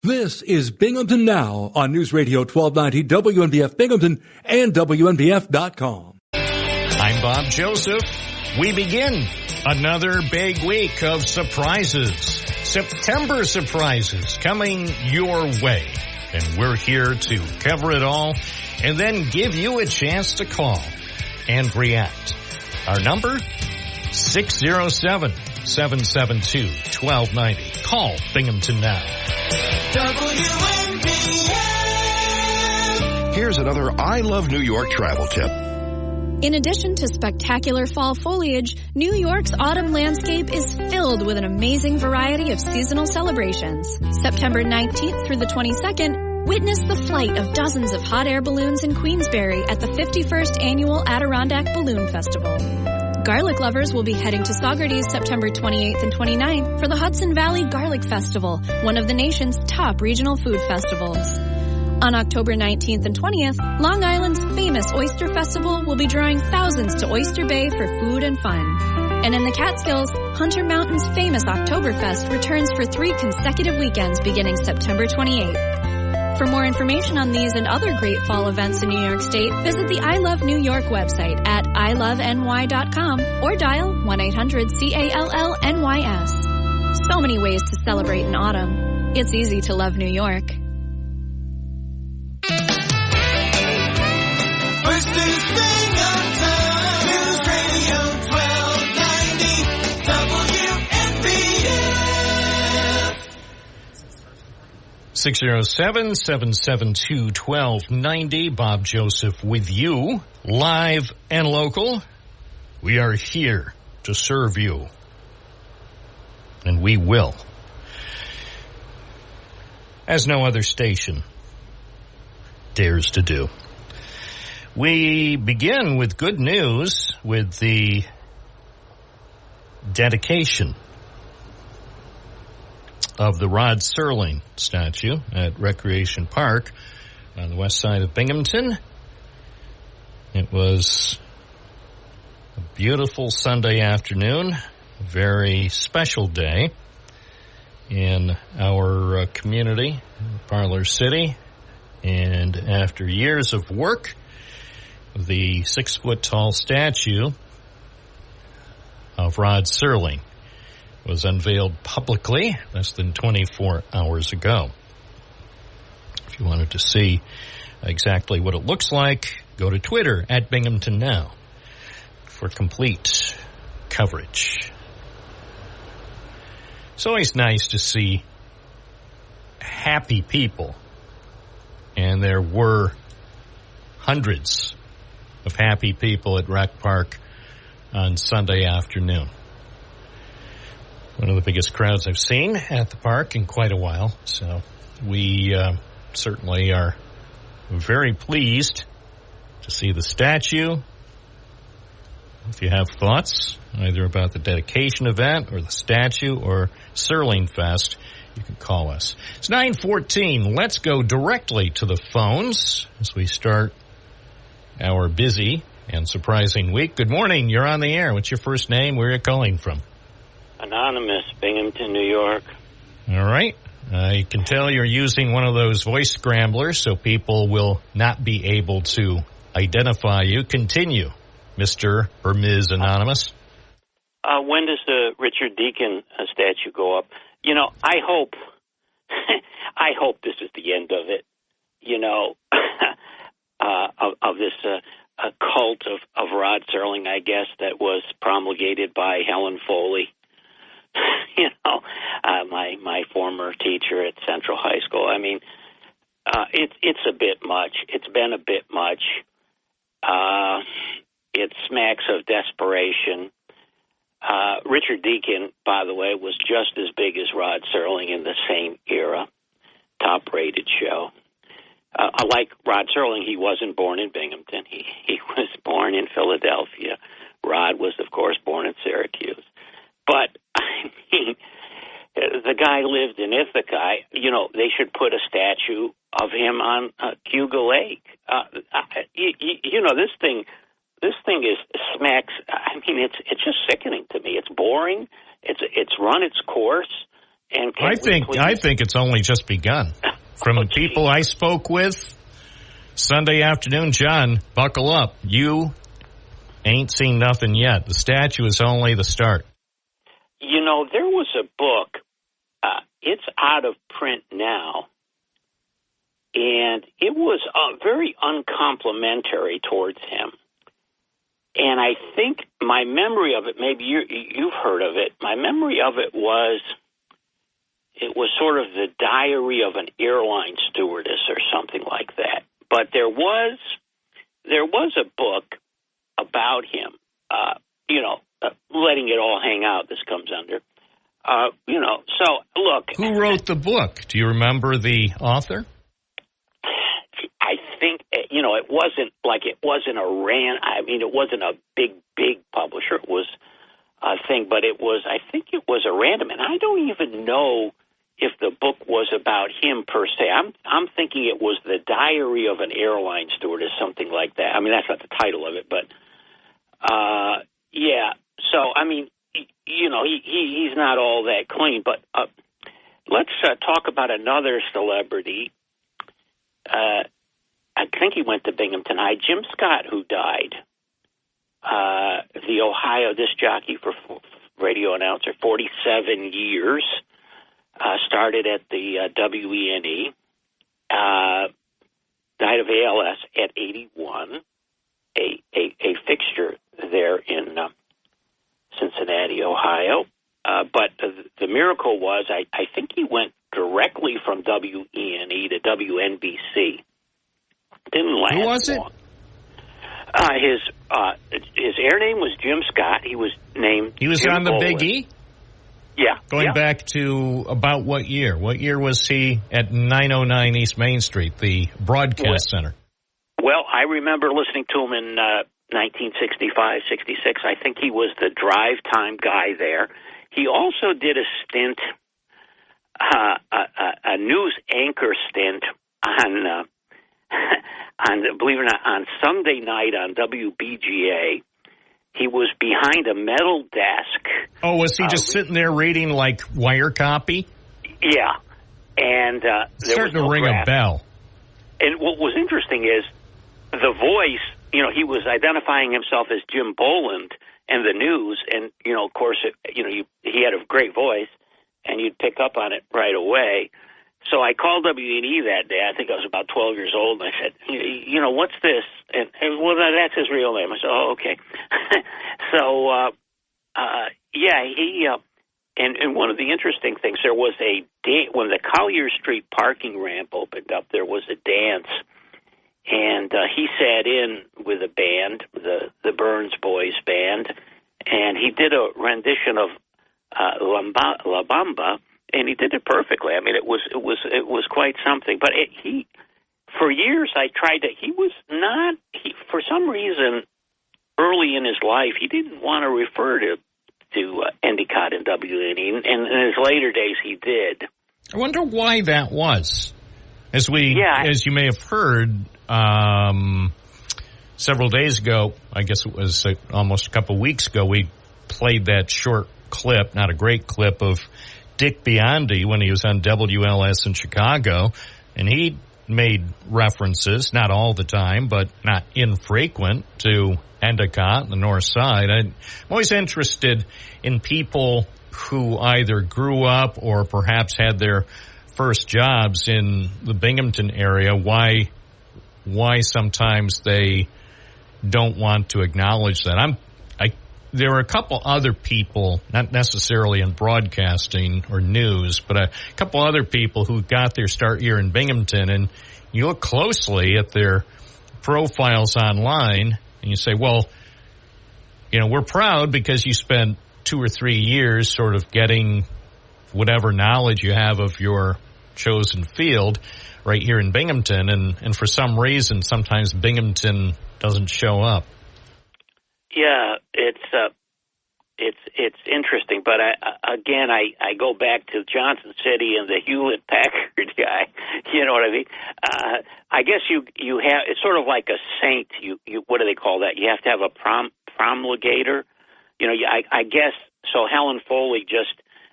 This is Binghamton Now on News Radio 1290 WNBF Binghamton and WNBF.com. I'm Bob Joseph. We begin another big week of surprises. September surprises coming your way. And we're here to cover it all and then give you a chance to call and react. Our number, 607-772-1290. Call Binghamton Now. WNBF. Here's another I Love New York travel tip. In addition to spectacular fall foliage, New York's autumn landscape is filled with an amazing variety of seasonal celebrations. September 19th through the 22nd, witness the flight of dozens of hot air balloons in Queensbury at the 51st Annual Adirondack Balloon Festival. Garlic lovers will be heading to Saugerties September 28th and 29th for the Hudson Valley Garlic Festival, one of the nation's top regional food festivals. On October 19th and 20th, Long Island's famous Oyster Festival will be drawing thousands to Oyster Bay for food and fun. And in the Catskills, Hunter Mountain's famous Oktoberfest returns for 3 consecutive weekends beginning September 28th. For more information on these and other great fall events in New York State, visit the I Love New York website at iloveny.com or dial 1-800-CALL-NYS. So many ways to celebrate in autumn. It's easy to love New York. First is Binghamton, News Radio 1290, WNBF. 607-772-1290. Bob Joseph with you, live and local. We are here to serve you. And we will. As no other station dares to do. We begin with good news with the dedication of the Rod Serling statue at Recreation Park on the west side of Binghamton. It was a beautiful Sunday afternoon, a very special day in our community, Parlor City, and after years of work, the 6-foot-tall statue of Rod Serling was unveiled publicly less than 24 hours ago. If you wanted to see exactly what it looks like, go to Twitter at Binghamton Now for complete coverage. It's always nice to see happy people, and there were hundreds of happy people at Rec Park on Sunday afternoon. One of the biggest crowds I've seen at the park in quite a while, so we certainly are very pleased to see the statue. If you have thoughts, either about the dedication event or the statue or Serling Fest, you can call us. It's 9:14. Let's go directly to the phones as we start our busy and surprising week. Good morning. You're on the air. What's your first name? Where are you calling from? Anonymous, Binghamton, New York. All right. I can tell you're using one of those voice scramblers so people will not be able to identify you. Continue, Mr. or Ms. Anonymous. When does the Richard Deacon statue go up? You know, I hope this is the end of it, you know, of this cult of Rod Serling, I guess, that was promulgated by Helen Foley. You know, my former teacher at Central High School. I mean, it's a bit much. It's been a bit much. It smacks of desperation. Richard Deacon, by the way, was just as big as Rod Serling in the same era. Top-rated show. Like Rod Serling, he wasn't born in Binghamton. He was born in Philadelphia. Rod was, of course, born in Syracuse. But, I mean, the guy lived in Ithaca. You know, they should put a statue of him on Cuga Lake. You know, this thing is smacks. I mean, it's just sickening to me. It's boring. It's run its course. And I think it's only just begun. From the people I spoke with Sunday afternoon, John, buckle up. You ain't seen nothing yet. The statue is only the start. You know, there was a book. It's out of print now. And it was very uncomplimentary towards him. And I think my memory of it, maybe you've heard of it, my memory of it was sort of the diary of an airline stewardess or something like that. But there was a book about him, letting it all hang out, this comes under. So, look. Who wrote the book? Do you remember the author? I think, it wasn't it wasn't a big publisher. It was a thing, but I think it was a random, and I don't even know if the book was about him per se. I'm thinking it was the diary of an airline stewardess, something like that. I mean, that's not the title of it, but, yeah. So, I mean, he's not all that clean, but let's talk about another celebrity. I think he went to Binghamton High. Jim Scott, who died, the Ohio disc jockey for radio announcer, 47 years, started at the WENE, died of ALS at 81, a fixture there in Cincinnati, Ohio. But the miracle was, I think he went directly from WENE to WNBC. Didn't last Who was it? long. His air name was Jim Scott. He was named. He was Jim on the Boland. Big E? Yeah. Going back to about what year? What year was he at 909 East Main Street, the broadcast center? Well, I remember listening to him in 1965, 66. I think he was the drive time guy there. He also did a stint, a news anchor stint on believe it or not, on Sunday night on WBGA. He was behind a metal desk. Oh, was he just sitting there reading like wire copy? Yeah, and there starting was no to ring graph. a bell. And what was interesting is the voice. He was identifying himself as Jim Boland and the news, and of course, he had a great voice, and you'd pick up on it right away. So I called WNE that day. I think I was about 12 years old, and I said, what's this? And well, that's his real name. I said, oh, okay. So, and one of the interesting things, there was when the Collier Street parking ramp opened up, there was a dance, and he sat in with a band, the Burns Boys band, and he did a rendition of La Bamba. And he did it perfectly. I mean, it was quite something. But for years, I tried to. He was not. For some reason, early in his life, he didn't want to refer to Endicott and WNE. And in his later days, he did. I wonder why that was. As you may have heard, several days ago, I guess it was almost a couple weeks ago, we played that short clip, not a great clip, of Dick Biondi when he was on WLS in Chicago, and he made references, not all the time, but not infrequent, to Endicott, the north side. I'm always interested in people who either grew up or perhaps had their first jobs in the Binghamton area, why sometimes they don't want to acknowledge that. There are a couple other people, not necessarily in broadcasting or news, but a couple other people who got their start here in Binghamton, and you look closely at their profiles online, and you say, well, we're proud because you spent 2 or 3 years sort of getting whatever knowledge you have of your chosen field right here in Binghamton, and for some reason, sometimes Binghamton doesn't show up. Yeah, it's interesting, but I go back to Johnson City and the Hewlett Packard guy. You know what I mean? I guess you have, it's sort of like a saint. You what do they call that? You have to have a promulgator. I guess so. Helen Foley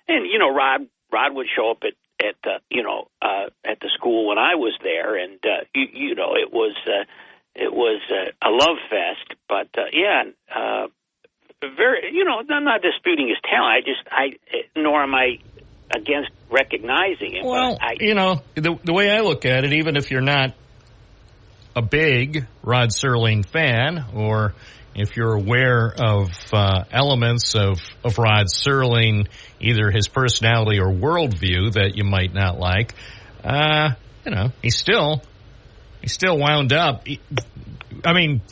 and Rob Rod would show up at the school when I was there, and it was a love fest. But very, I'm not disputing his talent. Nor am I against recognizing him. Well, the way I look at it, even if you're not a big Rod Serling fan, or if you're aware of elements of Rod Serling, either his personality or worldview that you might not like, he still wound up.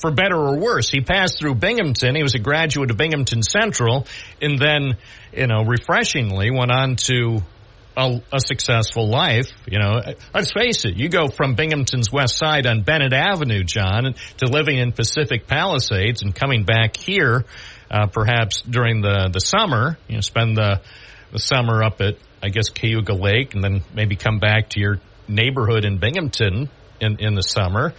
For better or worse, he passed through Binghamton. He was a graduate of Binghamton Central, and then, refreshingly went on to a successful life. Let's face it, you go from Binghamton's west side on Bennett Avenue, John, to living in Pacific Palisades and coming back here, perhaps during the summer, spend the summer up at, I guess, Cayuga Lake, and then maybe come back to your neighborhood in Binghamton in the summer,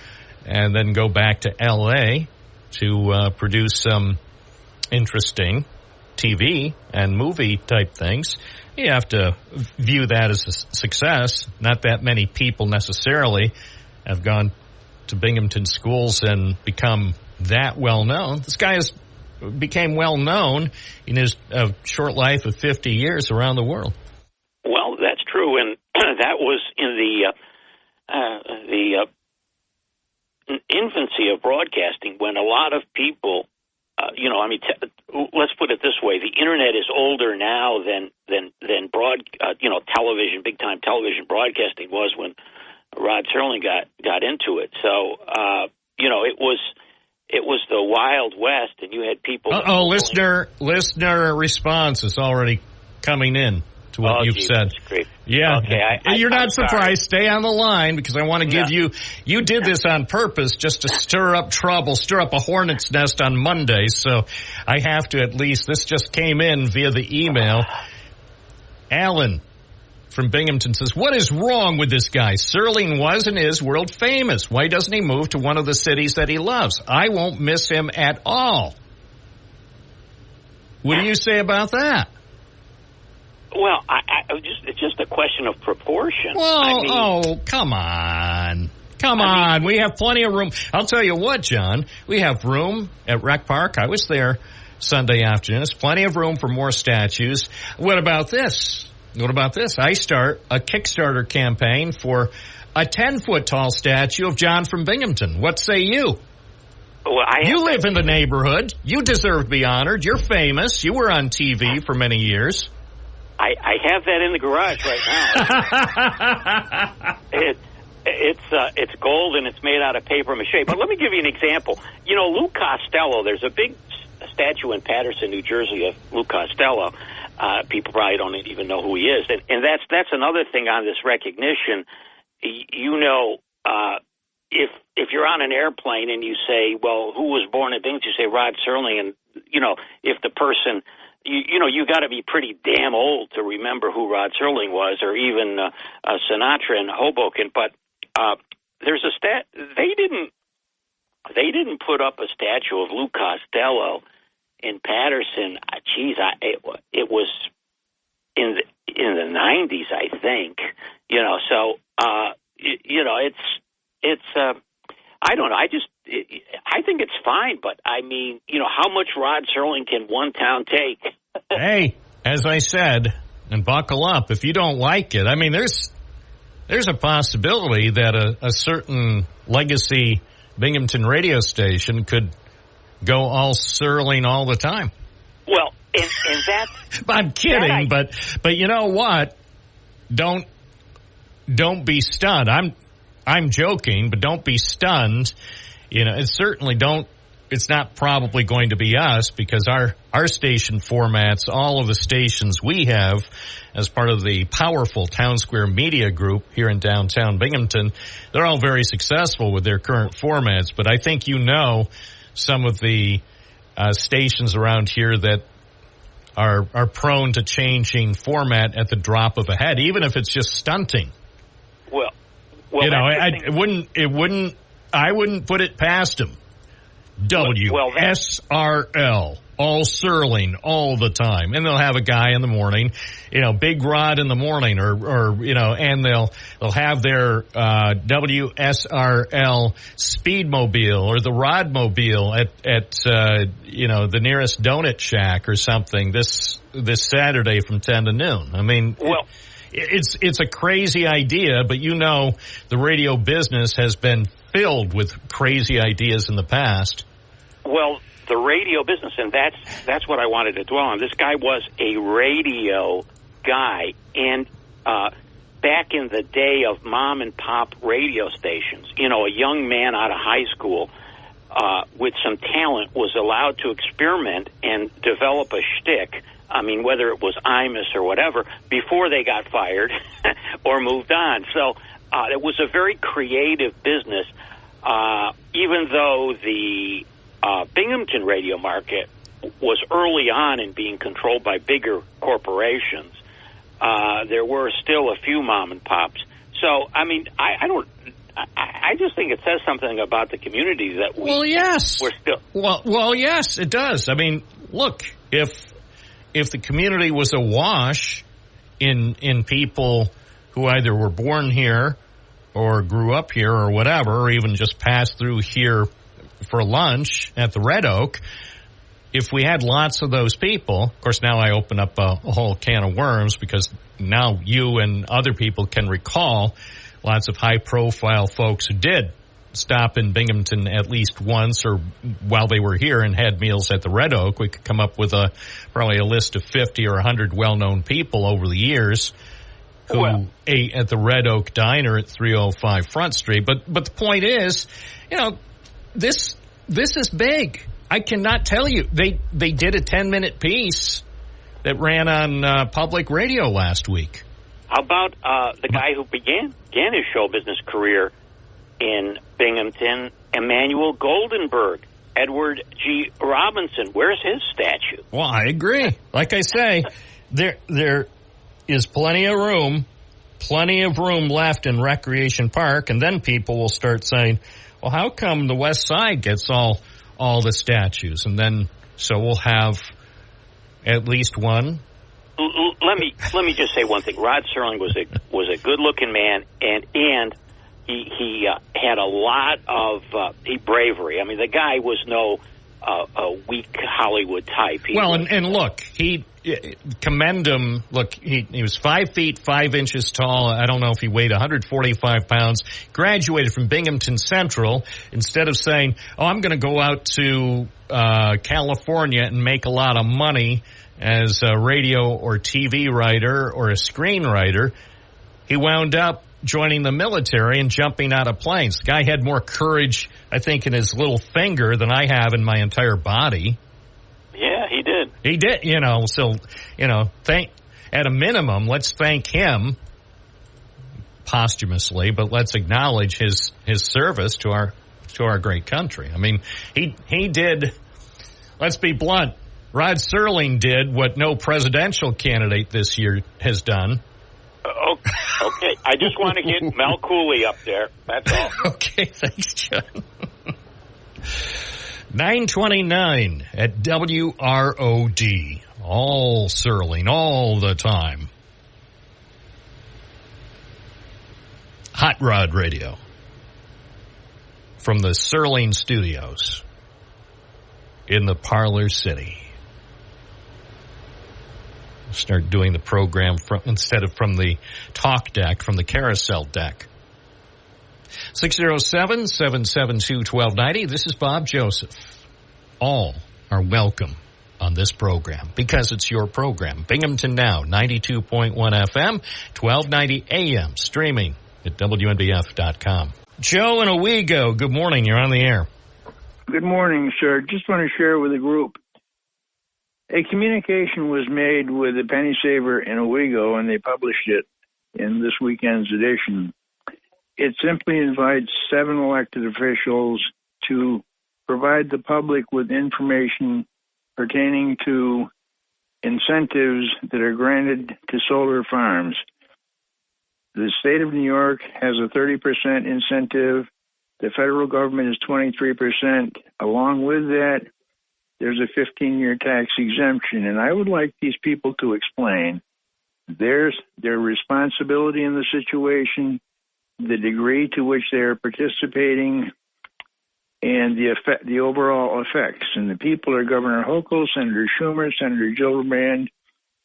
and then go back to L.A. to produce some interesting TV and movie type things. You have to view that as a success. Not that many people necessarily have gone to Binghamton schools and become that well known. This guy became well known in his short life of 50 years around the world. Well, that's true, and that was in the infancy of broadcasting, when a lot of people, let's put it this way: the internet is older now than television, big time television broadcasting was when Rod Serling got into it. So it was the Wild West, and you had people. Listener response is already coming in to what you've said. Yeah. Okay. You're not I'm surprised. Sorry. Stay on the line, because I want to give you did this on purpose just to stir up trouble, stir up a hornet's nest on Monday. So I have to, at least, this just came in via the email. Alan from Binghamton says, what is wrong with this guy? Serling was and is world famous. Why doesn't he move to one of the cities that he loves? I won't miss him at all. What do you say about that? Well, it's just a question of proportion. Well, come on. We have plenty of room. I'll tell you what, John, we have room at Rec Park. I was there Sunday afternoon. There's plenty of room for more statues. What about this? I start a Kickstarter campaign for a 10-foot tall statue of John from Binghamton. What say you? Well, you live in the neighborhood. You deserve to be honored. You're famous. You were on TV for many years. I have that in the garage right now. It's gold, and it's made out of paper mache. But let me give you an example. Lou Costello, there's a big statue in Paterson, New Jersey, of Lou Costello. People probably don't even know who he is. And that's another thing on this recognition. If you're on an airplane and you say, well, who was born in Binghamton, you say Rod Serling, and, if the person... You got to be pretty damn old to remember who Rod Serling was, or even Sinatra in Hoboken. But there's they didn't put up a statue of Lou Costello in Paterson. It was in the 90s, I think. So it's I don't know. I think it's fine, but I mean, how much Rod Serling can one town take? Hey, as I said, and buckle up, if you don't like it, I mean, there's a possibility that a certain legacy Binghamton radio station could go all Serling all the time. Well, and that's... I'm kidding, but you know what? Don't be stunned. I'm joking, but don't be stunned. It's not probably going to be us, because our station formats, all of the stations we have as part of the powerful Town Square Media Group here in downtown Binghamton, they're all very successful with their current formats. But I think some of the stations around here that are prone to changing format at the drop of a hat, even if it's just stunting. Well, I wouldn't put it past him. WSRL, all Serling, all the time. And they'll have a guy in the morning, Big Rod in the morning, or and they'll have their WSRL Speedmobile or the Rodmobile at the nearest donut shack or something this Saturday from 10 to noon. I mean, well, it's a crazy idea, but the radio business has been filled with crazy ideas in the past. Well, the radio business, and that's what I wanted to dwell on. This guy was a radio guy, and back in the day of mom and pop radio stations, a young man out of high school with some talent was allowed to experiment and develop a shtick. I mean, whether it was Imus or whatever, before they got fired or moved on. So it was a very creative business, even though the Binghamton radio market was early on in being controlled by bigger corporations. There were still a few mom and pops. So, I mean, I just think it says something about the community that we're still. Well, yes, it does. I mean, look, if the community was awash in people who either were born here or grew up here or whatever, or even just passed through here for lunch at the Red Oak, if we had lots of those people, of course now I open up a whole can of worms because now you and other people can recall lots of high-profile folks who did stop in Binghamton at least once or while they were here and had meals at the Red Oak. We could come up with probably a list of 50 or 100 well-known people over the years who ate at the Red Oak Diner at 305 Front Street. But the point is, this is big. I cannot tell you. They did a 10-minute piece that ran on public radio last week. How about the guy who began his show business career in Binghamton, Emmanuel Goldenberg, Edward G. Robinson? Where's his statue? Well, I agree. Like I say, there is plenty of room left in Recreation Park, and then people will start saying, well, how come the West Side gets all the statues? And then, so we'll have at least one. Let me just say one thing. Rod Serling was a good-looking man, and he had a lot of bravery. I mean, the guy was no a weak Hollywood type. And look, commend him. Look, he was 5 feet 5 inches tall. I don't know if he weighed 145 pounds. Graduated from Binghamton Central. Instead of saying, I'm going to go out to California and make a lot of money as a radio or TV writer or a screenwriter, he wound up joining the military and jumping out of planes. The guy had more courage, I think, in his little finger than I have in my entire body. Yeah, he did. He did, so, at a minimum, let's thank him posthumously, but let's acknowledge his service to our great country. I mean, he did, let's be blunt, Rod Serling did what no presidential candidate this year has done. Okay. I just want to get Mel Cooley up there. That's all. Okay, thanks, John. 9:29 at WROD. All Serling, all the time. Hot Rod Radio. From the Serling Studios in the Parlor City. Start doing the program instead of from the talk deck, from the carousel deck. 607-772-1290. This is Bob Joseph. All are welcome on this program because it's your program. Binghamton Now, 92.1 FM, 1290 AM, streaming at WNBF.com. Joe in Owego, good morning. You're on the air. Good morning, sir. Just want to share with the group. A communication was made with the Penny Saver in Owego, and they published it in this weekend's edition. It simply invites 7 elected officials to provide the public with information pertaining to incentives that are granted to solar farms. The state of New York has a 30% incentive. The federal government is 23%. along with that, there's a 15-year tax exemption. And I would like these people to explain their responsibility in the situation, the degree to which they are participating, and the overall effects. And the people are Governor Hochul, Senator Schumer, Senator Gillibrand,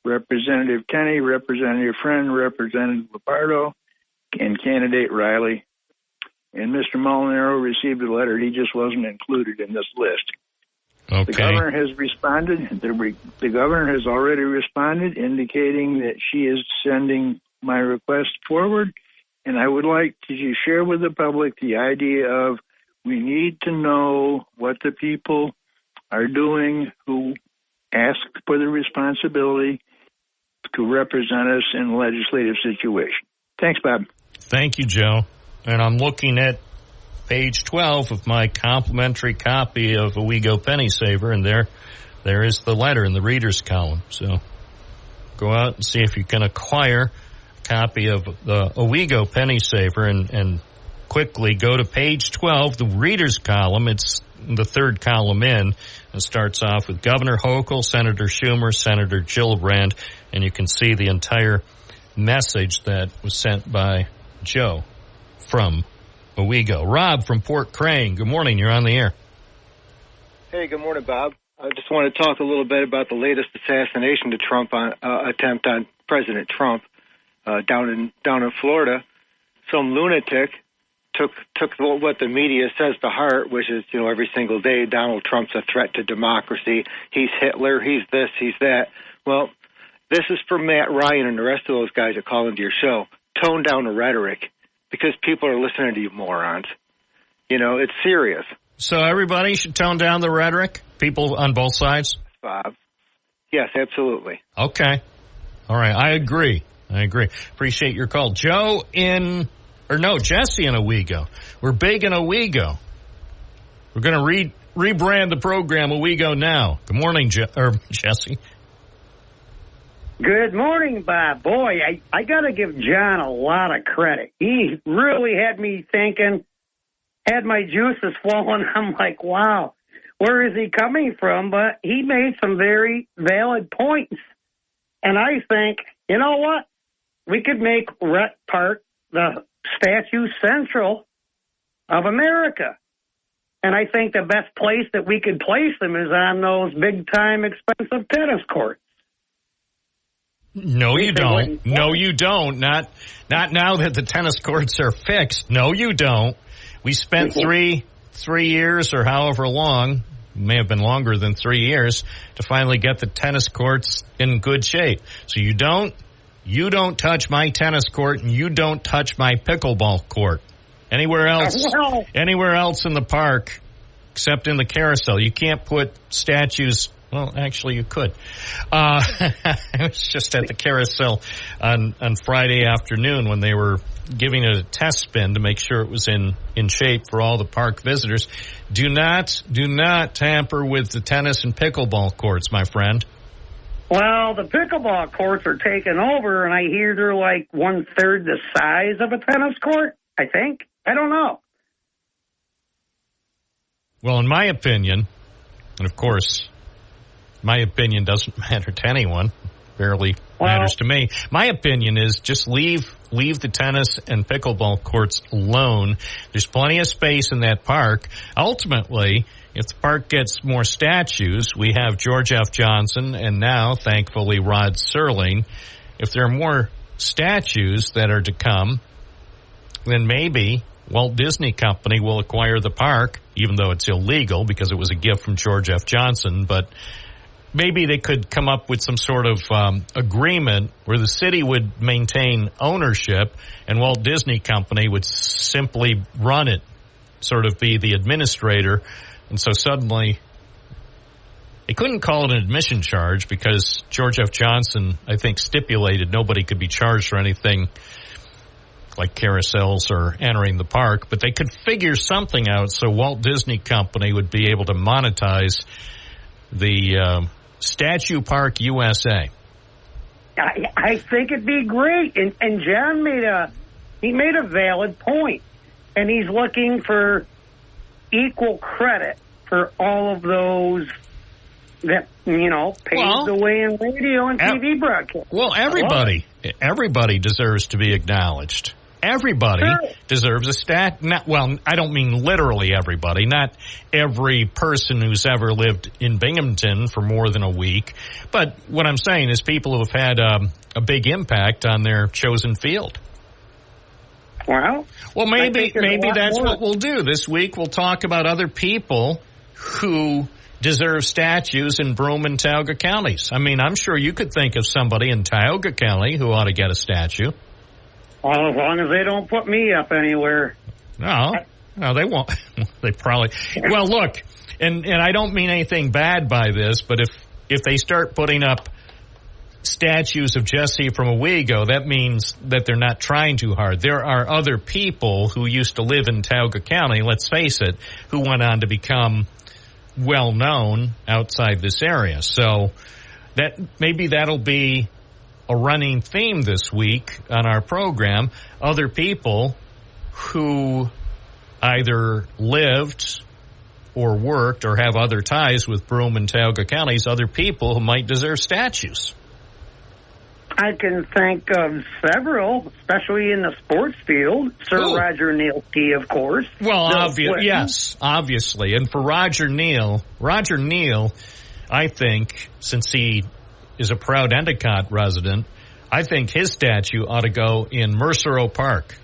Representative Tenney, Representative Friend, Representative Lombardo, and candidate Riley. And Mr. Molinaro received a letter. He just wasn't included in this list. Okay. The governor has responded. The governor has already responded, indicating that she is sending my request forward. And I would like to share with the public the idea of we need to know what the people are doing who ask for the responsibility to represent us in a legislative situation. Thanks, Bob. Thank you, Joe. And I'm looking at page 12 of my complimentary copy of Owego Penny Saver, and there is the letter in the reader's column. So go out and see if you can acquire a copy of the Owego Penny Saver, and quickly go to page 12, the reader's column. It's the third column in. It starts off with Governor Hochul, Senator Schumer, Senator Gillibrand, and you can see the entire message that was sent by Joe from Owego. Rob from Port Crane, good morning. You're on the air. Hey, good morning, Bob. I just want to talk a little bit about the latest assassination to Trump attempt on President Trump down in Florida. Some lunatic took what the media says to heart, which is, every single day Donald Trump's a threat to democracy. He's Hitler. He's this. He's that. Well, this is for Matt Ryan and the rest of those guys that call into your show. Tone down the rhetoric, because people are listening to you morons. It's serious. So everybody should tone down the rhetoric? People on both sides? Bob. Yes, absolutely. Okay. All right. I agree. Appreciate your call. Jesse in Owego. We're big in Owego. We're going to rebrand the program Owego Now. Good morning, Jesse. Good morning, Bob. Boy, I got to give John a lot of credit. He really had me thinking, had my juices flowing. I'm like, wow, where is he coming from? But he made some very valid points. And I think, you know what? We could make Rhett Park the Statue Central of America. And I think the best place that we could place them is on those big-time expensive tennis courts. No, you don't. No, you don't. Not now that the tennis courts are fixed. No, you don't. We spent three years or however long, may have been longer than 3 years, to finally get the tennis courts in good shape. So you don't touch my tennis court, and you don't touch my pickleball court. Anywhere else in the park, except in the carousel, you can't put statues. Well, actually, you could. I was just at the carousel on Friday afternoon when they were giving it a test spin to make sure it was in shape for all the park visitors. Do not tamper with the tennis and pickleball courts, my friend. Well, the pickleball courts are taken over, and I hear they're like 1/3 the size of a tennis court, I think. I don't know. Well, in my opinion, and of course, my opinion doesn't matter to anyone, barely matters to me. My opinion is just leave the tennis and pickleball courts alone. There's plenty of space in that park. Ultimately, if the park gets more statues, we have George F. Johnson and now, thankfully, Rod Serling. If there are more statues that are to come, then maybe Walt Disney Company will acquire the park, even though it's illegal because it was a gift from George F. Johnson. But maybe they could come up with some sort of agreement where the city would maintain ownership and Walt Disney Company would simply run it, sort of be the administrator. And so suddenly, they couldn't call it an admission charge because George F. Johnson, I think, stipulated nobody could be charged for anything like carousels or entering the park. But they could figure something out so Walt Disney Company would be able to monetize the Statue Park USA. I think it'd be great. And John made a valid point. And he's looking for equal credit for all of those that, paved the way in radio and TV broadcast. Well, everybody deserves to be acknowledged. Everybody deserves a stat. I don't mean literally everybody, not every person who's ever lived in Binghamton for more than a week. But what I'm saying is people who have had a big impact on their chosen field. Well, maybe that's what we'll do. This week we'll talk about other people who deserve statues in Broome and Tioga counties. I mean, I'm sure you could think of somebody in Tioga County who ought to get a statue. Well, as long as they don't put me up anywhere. No, they won't. They probably. Well, look, and I don't mean anything bad by this, but if they start putting up statues of Jesse from Owego, that means that they're not trying too hard. There are other people who used to live in Tioga County, let's face it, who went on to become well known outside this area. So that maybe that'll be a running theme this week on our program. Other people who either lived or worked or have other ties with Broome and Tioga counties, other people who might deserve statues. I can think of several, especially in the sports field. Sir Roger Neal, of course. Well, yes, obviously. And for Roger Neal, I think, since he is a proud Endicott resident, I think his statue ought to go in Mercer Park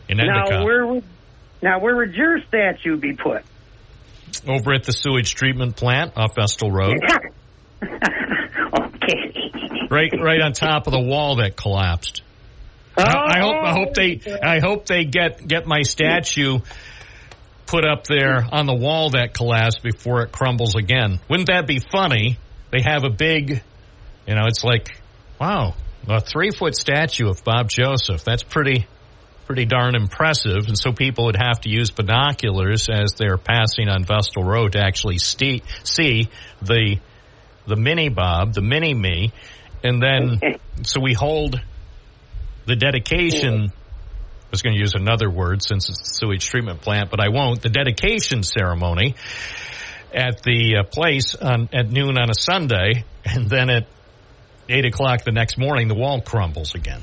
in Endicott. Now, where would your statue be put? Over at the sewage treatment plant off Vestal Road. Okay. Right on top of the wall that collapsed. I hope they get my statue put up there on the wall that collapsed before it crumbles again. Wouldn't that be funny? They have a big, it's like, wow, a 3-foot statue of Bob Joseph. That's pretty darn impressive. And so people would have to use binoculars as they're passing on Vestal Road to actually see the mini Bob, the mini me. And then, so we hold the dedication, I was going to use another word since it's the sewage treatment plant, but I won't, the dedication ceremony at the place at noon on a Sunday, and then at 8 o'clock the next morning, the wall crumbles again.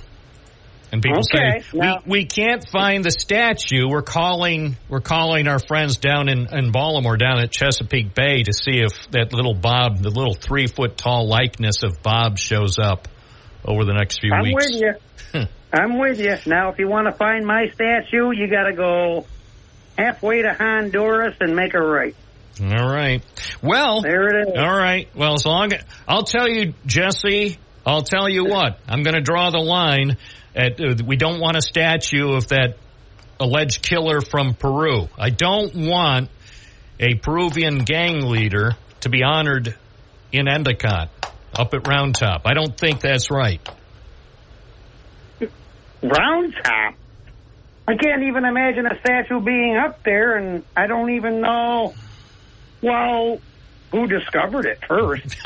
And people say, we can't find the statue. We're calling our friends down in Baltimore, down at Chesapeake Bay, to see if that little Bob, the little 3-foot tall likeness of Bob, shows up over the next few weeks. I'm with you. I'm with you. Now, if you want to find my statue, you got to go halfway to Honduras and make a right. All right. Well, there it is. All right. Well, I'll tell you, Jesse, I'll tell you what. I'm going to draw the line we don't want a statue of that alleged killer from Peru. I don't want a Peruvian gang leader to be honored in Endicott, up at Round Top. I don't think that's right. Round Top? I can't even imagine a statue being up there, and I don't even know, who discovered it first.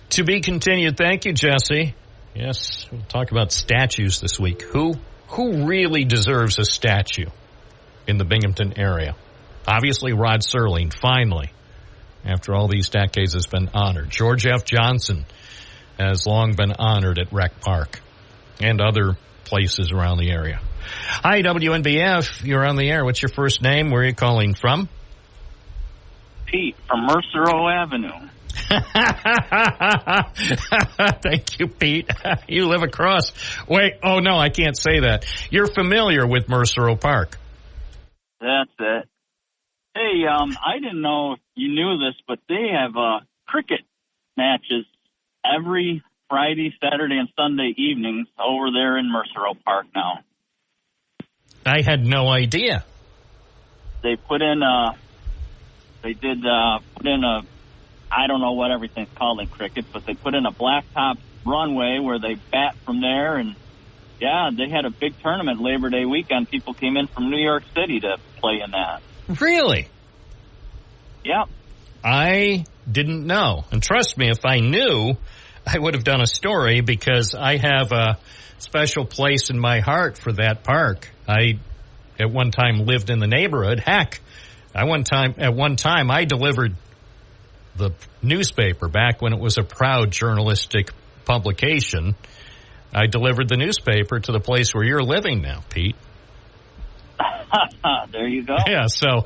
To be continued. Thank you, Jesse. Yes, we'll talk about statues this week. Who really deserves a statue in the Binghamton area? Obviously, Rod Serling, finally, after all these decades, has been honored. George F. Johnson has long been honored at Rec Park and other places around the area. Hi, WNBF. You're on the air. What's your first name? Where are you calling from? Pete from Mercer Avenue. Thank you, Pete. You live across. Wait, oh no, I can't say that. You're familiar with Mercer Park. That's it. Hey, I didn't know if you knew this, but they have cricket matches every Friday, Saturday, and Sunday evenings over there in Mercer Park now. I had no idea. They put in I don't know what everything's called in cricket, but they put in a blacktop runway where they bat from there, and they had a big tournament Labor Day weekend. People came in from New York City to play in that. Really? Yep. I didn't know. And trust me, if I knew, I would have done a story, because I have a special place in my heart for that park. I, at one time, lived in the neighborhood. Heck, At one time, I delivered the newspaper back when it was a proud journalistic publication. I delivered the newspaper to the place where you're living now, Pete. There you go. Yeah, so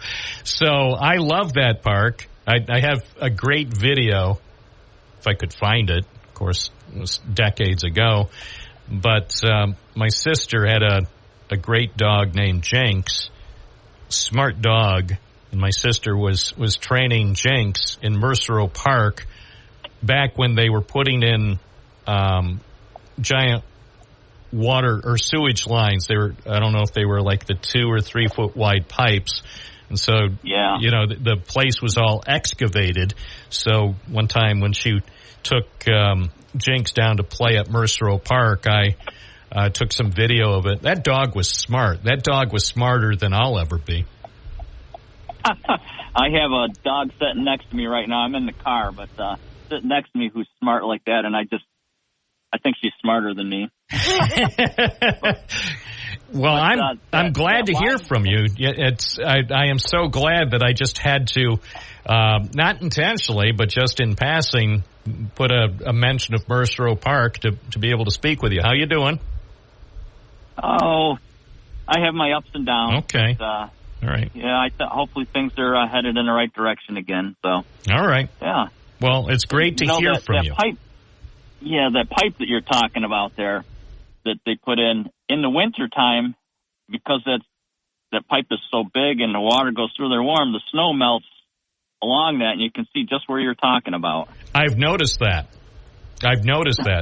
I love that park. I have a great video, if I could find it. Of course, it was decades ago. But my sister had a great dog named Jenks, smart dog, and my sister was training Jenks in Mercero Park back when they were putting in giant water or sewage lines. I don't know if they were like the 2 or 3 foot wide pipes. And so, the place was all excavated. So one time when she took Jinx down to play at Mercero Park, I took some video of it. That dog was smart. That dog was smarter than I'll ever be. I have a dog sitting next to me right now. I'm in the car, but sitting next to me who's smart like that, and I think she's smarter than me. Well, I'm glad to hear from you. I am so glad that I just had to, not intentionally, but just in passing, put a mention of Mercero Park to be able to speak with you. How you doing? Oh, I have my ups and downs. Okay. But, all right. Yeah, hopefully things are headed in the right direction again. So. All right. Yeah. Well, it's great to hear from you. That pipe that you're talking about there that they put in the wintertime, because that pipe is so big and the water goes through there warm, the snow melts along that, and you can see just where you're talking about. I've noticed that.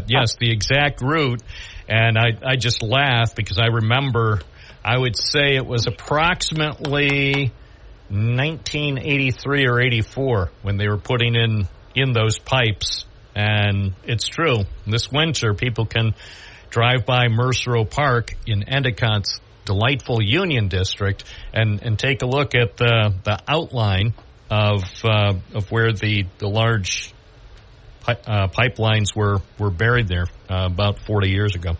Yes, the exact route. And I just laugh because I remember, I would say it was approximately 1983 or 84 when they were putting in those pipes. And it's true. This winter, people can drive by Mercero Park in Endicott's delightful Union District and take a look at the outline of where the large pipelines were buried there about 40 years ago.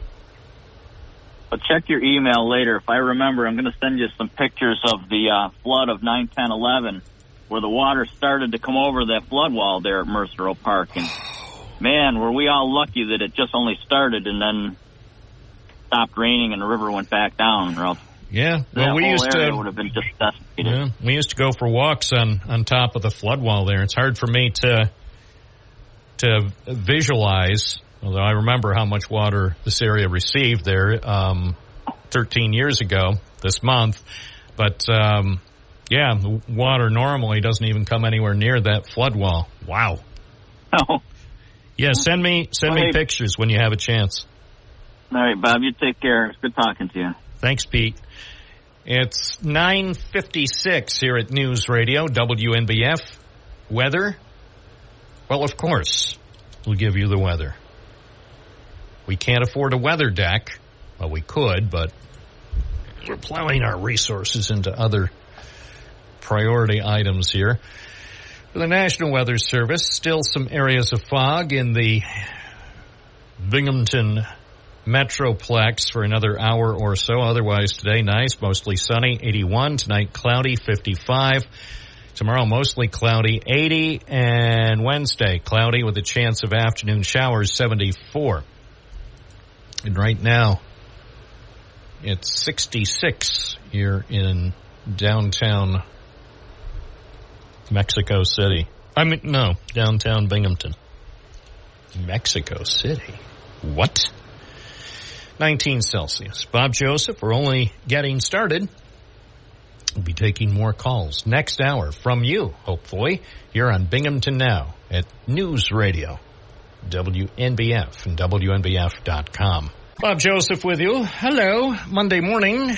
But check your email later. If I remember, I'm going to send you some pictures of the flood of 9/10/11, where the water started to come over that flood wall there at Mercero Park. And man, were we all lucky that it just only started and then stopped raining and the river went back down. Or else yeah, well, we used to would have been just decimated. Yeah, we used to go for walks on top of the flood wall there. It's hard for me to visualize, although I remember how much water this area received there 13 years ago this month. But yeah, the water normally doesn't even come anywhere near that flood wall. Wow. Oh. Yeah, send me pictures when you have a chance. All right, Bob, you take care. It's good talking to you. Thanks, Pete. It's 9:56 here at News Radio, WNBF. Weather? Well, of course, we'll give you the weather. We can't afford a weather deck. Well, we could, but we're plowing our resources into other priority items here. For the National Weather Service, still some areas of fog in the Binghamton Metroplex for another hour or so. Otherwise, today, nice, mostly sunny, 81. Tonight, cloudy, 55. Tomorrow, mostly cloudy, 80. And Wednesday, cloudy with a chance of afternoon showers, 74. And right now, it's 66 here in downtown Mexico City. Downtown Binghamton. Mexico City. What? 19 Celsius. Bob Joseph, we're only getting started. We'll be taking more calls next hour from you, hopefully, here on Binghamton Now at News Radio, WNBF and WNBF.com. Bob Joseph with you. Hello. Monday morning.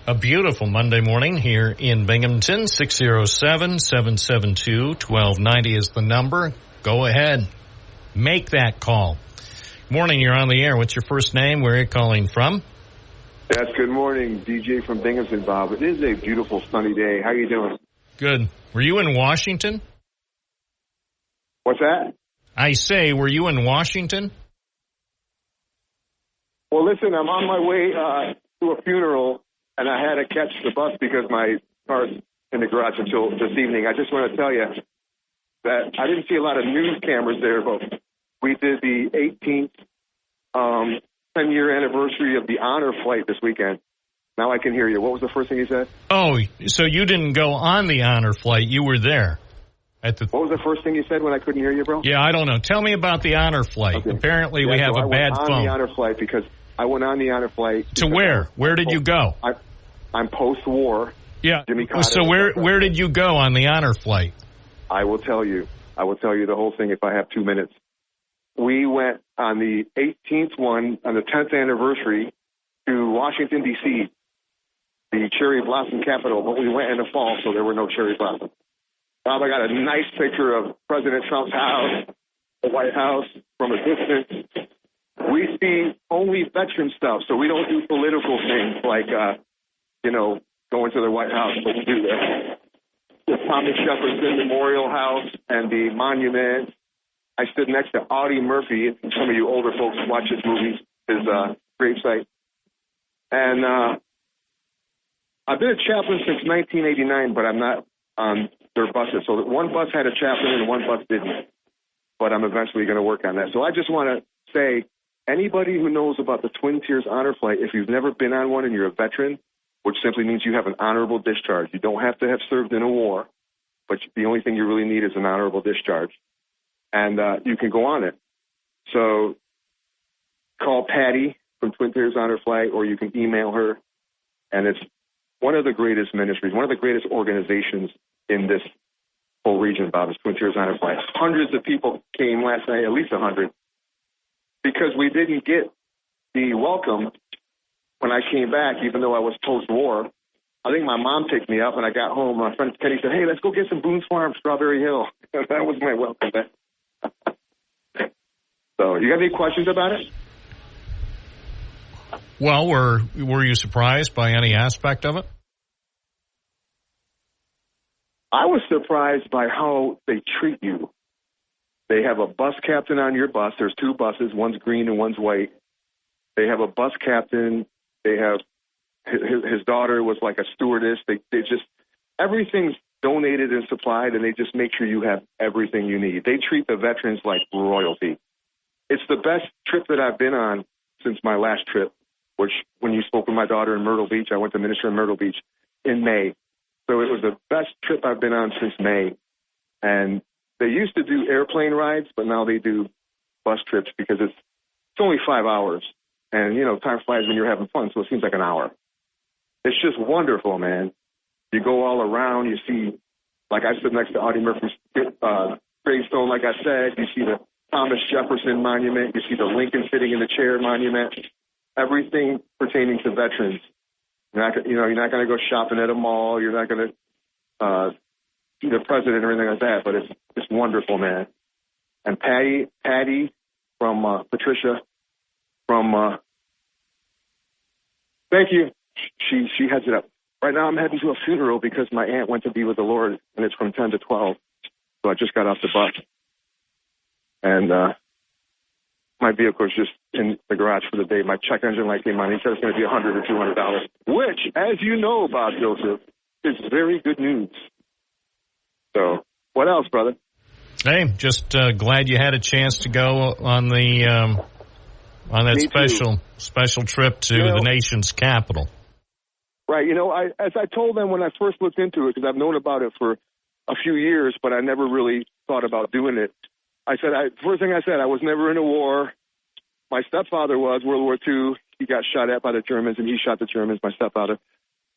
A beautiful Monday morning here in Binghamton. 607-772-1290 is the number. Go ahead. Make that call. Morning, you're on the air. What's your first name? Where are you calling from? Yes, good morning. DJ from Binghamton, Bob. It is a beautiful sunny day. How you doing? Good. Were you in Washington? What's that? I say, were you in Washington? Well, listen, I'm on my way to a funeral, and I had to catch the bus because my car's in the garage until this evening. I just want to tell you that I didn't see a lot of news cameras there, but we did the 18th 10-year anniversary of the honor flight this weekend. Now I can hear you. What was the first thing you said? Oh, so you didn't go on the honor flight. You were there. What was the first thing you said when I couldn't hear you, bro? Yeah, I don't know. Tell me about the honor flight. Okay. Apparently we have a bad phone. I went on the honor flight because I went on the honor flight. To where? Where did you go? I'm post-war. Yeah. Jimmy Carter. So where did you go on the honor flight? I will tell you. I will tell you the whole thing if I have 2 minutes. We went on the 18th one, on the 10th anniversary, to Washington, D.C., the cherry blossom capital, but we went in the fall, so there were no cherry blossoms. Bob, I got a nice picture of President Trump's house, the White House, from a distance. We see only veteran stuff, so we don't do political things like, going to the White House, but we do the Thomas Jefferson Memorial House and the monument. I stood next to Audie Murphy. Some of you older folks watch his movies, his gravesite. And I've been a chaplain since 1989, but I'm not on their buses. So one bus had a chaplain and one bus didn't. But I'm eventually going to work on that. So I just want to say, anybody who knows about the Twin Tiers Honor Flight, if you've never been on one and you're a veteran, which simply means you have an honorable discharge. You don't have to have served in a war, but the only thing you really need is an honorable discharge. And you can go on it. So call Patty from Twin Tiers Honor Flight, or you can email her. And it's one of the greatest ministries, one of the greatest organizations in this whole region, Bob, is Twin Tiers Honor Flight. Hundreds of people came last night, at least 100, because we didn't get the welcome when I came back, even though I was post-war. I think my mom picked me up, and I got home. My friend Kenny said, hey, let's go get some Boone's Farm, Strawberry Hill. That was my welcome back. So, you got any questions about it? Well, were you surprised by any aspect of it? I was surprised by how they treat you. They have a bus captain on your bus. There's two buses. One's green and one's white. They have a bus captain. They have his daughter was like a stewardess. They just, everything's donated and supplied, and they just make sure you have everything you need. They treat the veterans like royalty. It's the best trip that I've been on since my last trip, which when you spoke with my daughter in Myrtle Beach, I went to minister in Myrtle Beach in May. So it was the best trip I've been on since May. And they used to do airplane rides, but now they do bus trips because it's only 5 hours. And, time flies when you're having fun, so it seems like an hour. It's just wonderful, man. You go all around. You see, like I stood next to Audie Murphy's gravestone, like I said. You see the Thomas Jefferson monument. You see the Lincoln sitting in the chair monument. Everything pertaining to veterans. You're not going to go shopping at a mall. You're not going to see the president or anything like that. But it's wonderful, man. And Patty from Patricia from thank you. She heads it up. Right now I'm heading to a funeral because my aunt went to be with the Lord, and it's from 10 to 12. So I just got off the bus. And my vehicle is just in the garage for the day. My check engine light came on. He said it's going to be $100 or $200, which, as you know, Bob Joseph, is very good news. So what else, brother? Hey, just glad you had a chance to go on the on that special trip to the nation's capital. Right. As I told them when I first looked into it, because I've known about it for a few years, but I never really thought about doing it. First thing I said, I was never in a war. My stepfather was, World War II. He got shot at by the Germans, and he shot the Germans, my stepfather.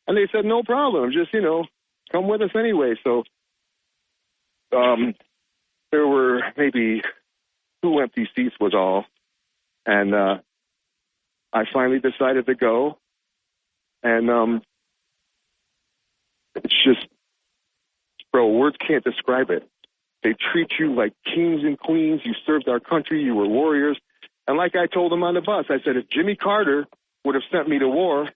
And they said, no problem. Just, come with us anyway. So there were maybe 2 empty seats was all. And I finally decided to go. And it's just, bro, words can't describe it. They treat you like kings and queens. You served our country. You were warriors. And like I told them on the bus, I said, if Jimmy Carter would have sent me to war,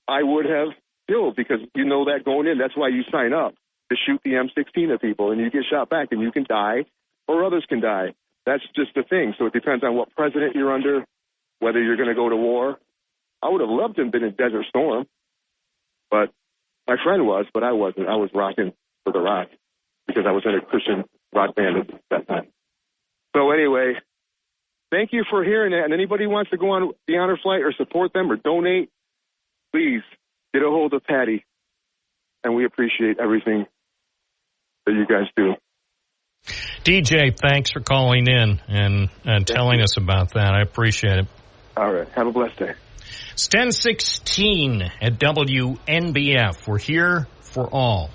I would have killed, because you know that going in. That's why you sign up, to shoot the M16 at people, and you get shot back, and you can die or others can die. That's just the thing. So it depends on what president you're under, whether you're going to go to war. I would have loved to have been in Desert Storm, but My friend was, but I wasn't. I was rocking for the rock because I was in a Christian rock band at that time. So anyway, thank you for hearing that. And anybody who wants to go on the honor flight or support them or donate, please get a hold of Patty. And we appreciate everything that you guys do. DJ, thanks for calling in and telling us about that. I appreciate it. All right. Have a blessed day. It's 10:16 at WNBF. We're here for all.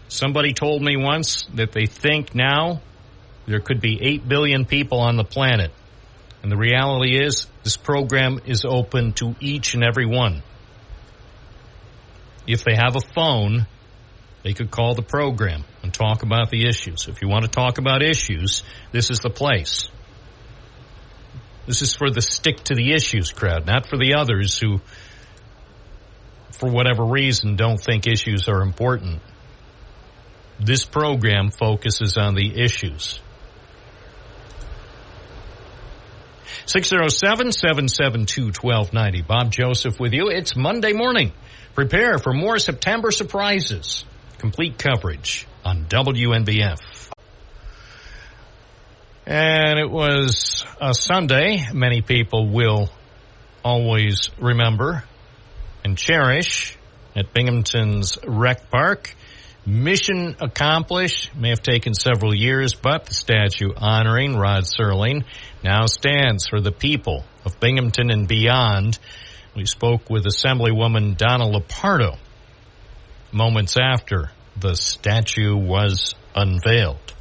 Somebody told me once that they think now there could be 8 billion people on the planet. And the reality is this program is open to each and every one. If they have a phone, they could call the program and talk about the issues. If you want to talk about issues, this is the place. This is for the stick to the issues crowd, not for the others who, for whatever reason, don't think issues are important. This program focuses on the issues. 607-772-1290. Bob Joseph with you. It's Monday morning. Prepare for more September surprises. Complete coverage on WNBF. And it was a Sunday many people will always remember and cherish at Binghamton's Rec Park. Mission accomplished. May have taken several years, but the statue honoring Rod Serling now stands for the people of Binghamton and beyond. We spoke with Assemblywoman Donna Lepardo moments after the statue was unveiled.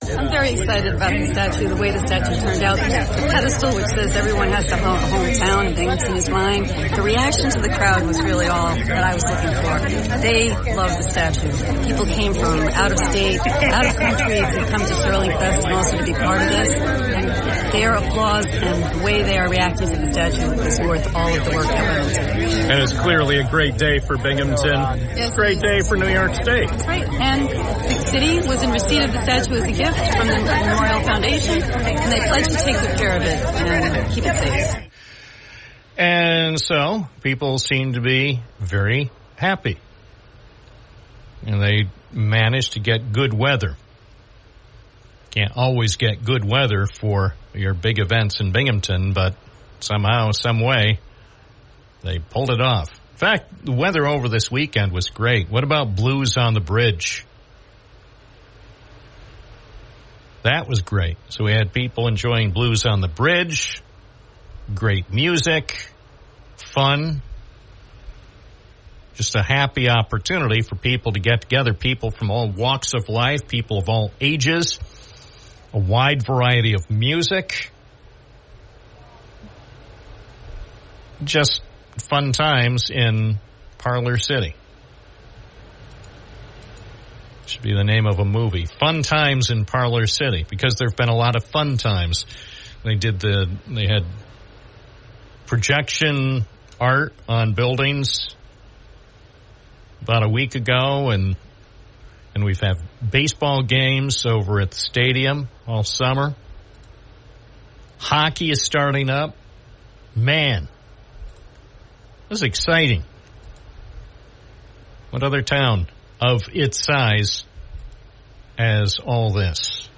I'm very excited about the statue, the way the statue turned out. The pedestal, which says everyone has to have a hometown and Binghamton is mine. The reaction to the crowd was really all that I was looking for. They loved the statue. People came from out of state, out of country to come to Sterling Fest and also to be part of this. And their applause and the way they are reacting to the statue is worth all of the work that went into it. And it's clearly a great day for Binghamton. It's a great day for New York State. That's right. And the city was in receipt of the statue as a gift from the Memorial Foundation, and they pledged to take good care of it and keep it safe. And so people seem to be very happy. And they managed to get good weather. Can't always get good weather for your big events in Binghamton, but somehow, some way, they pulled it off. In fact, the weather over this weekend was great. What about Blues on the Bridge? That was great. So we had people enjoying Blues on the Bridge, great music, fun, just a happy opportunity for people to get together, people from all walks of life, people of all ages, a wide variety of music, just fun times in Parlor City. Should be the name of a movie. Fun Times in Parlor City, because there have been a lot of fun times. They had projection art on buildings about a week ago, and we've had baseball games over at the stadium all summer. Hockey is starting up. Man, this is exciting. What other town of its size as all this?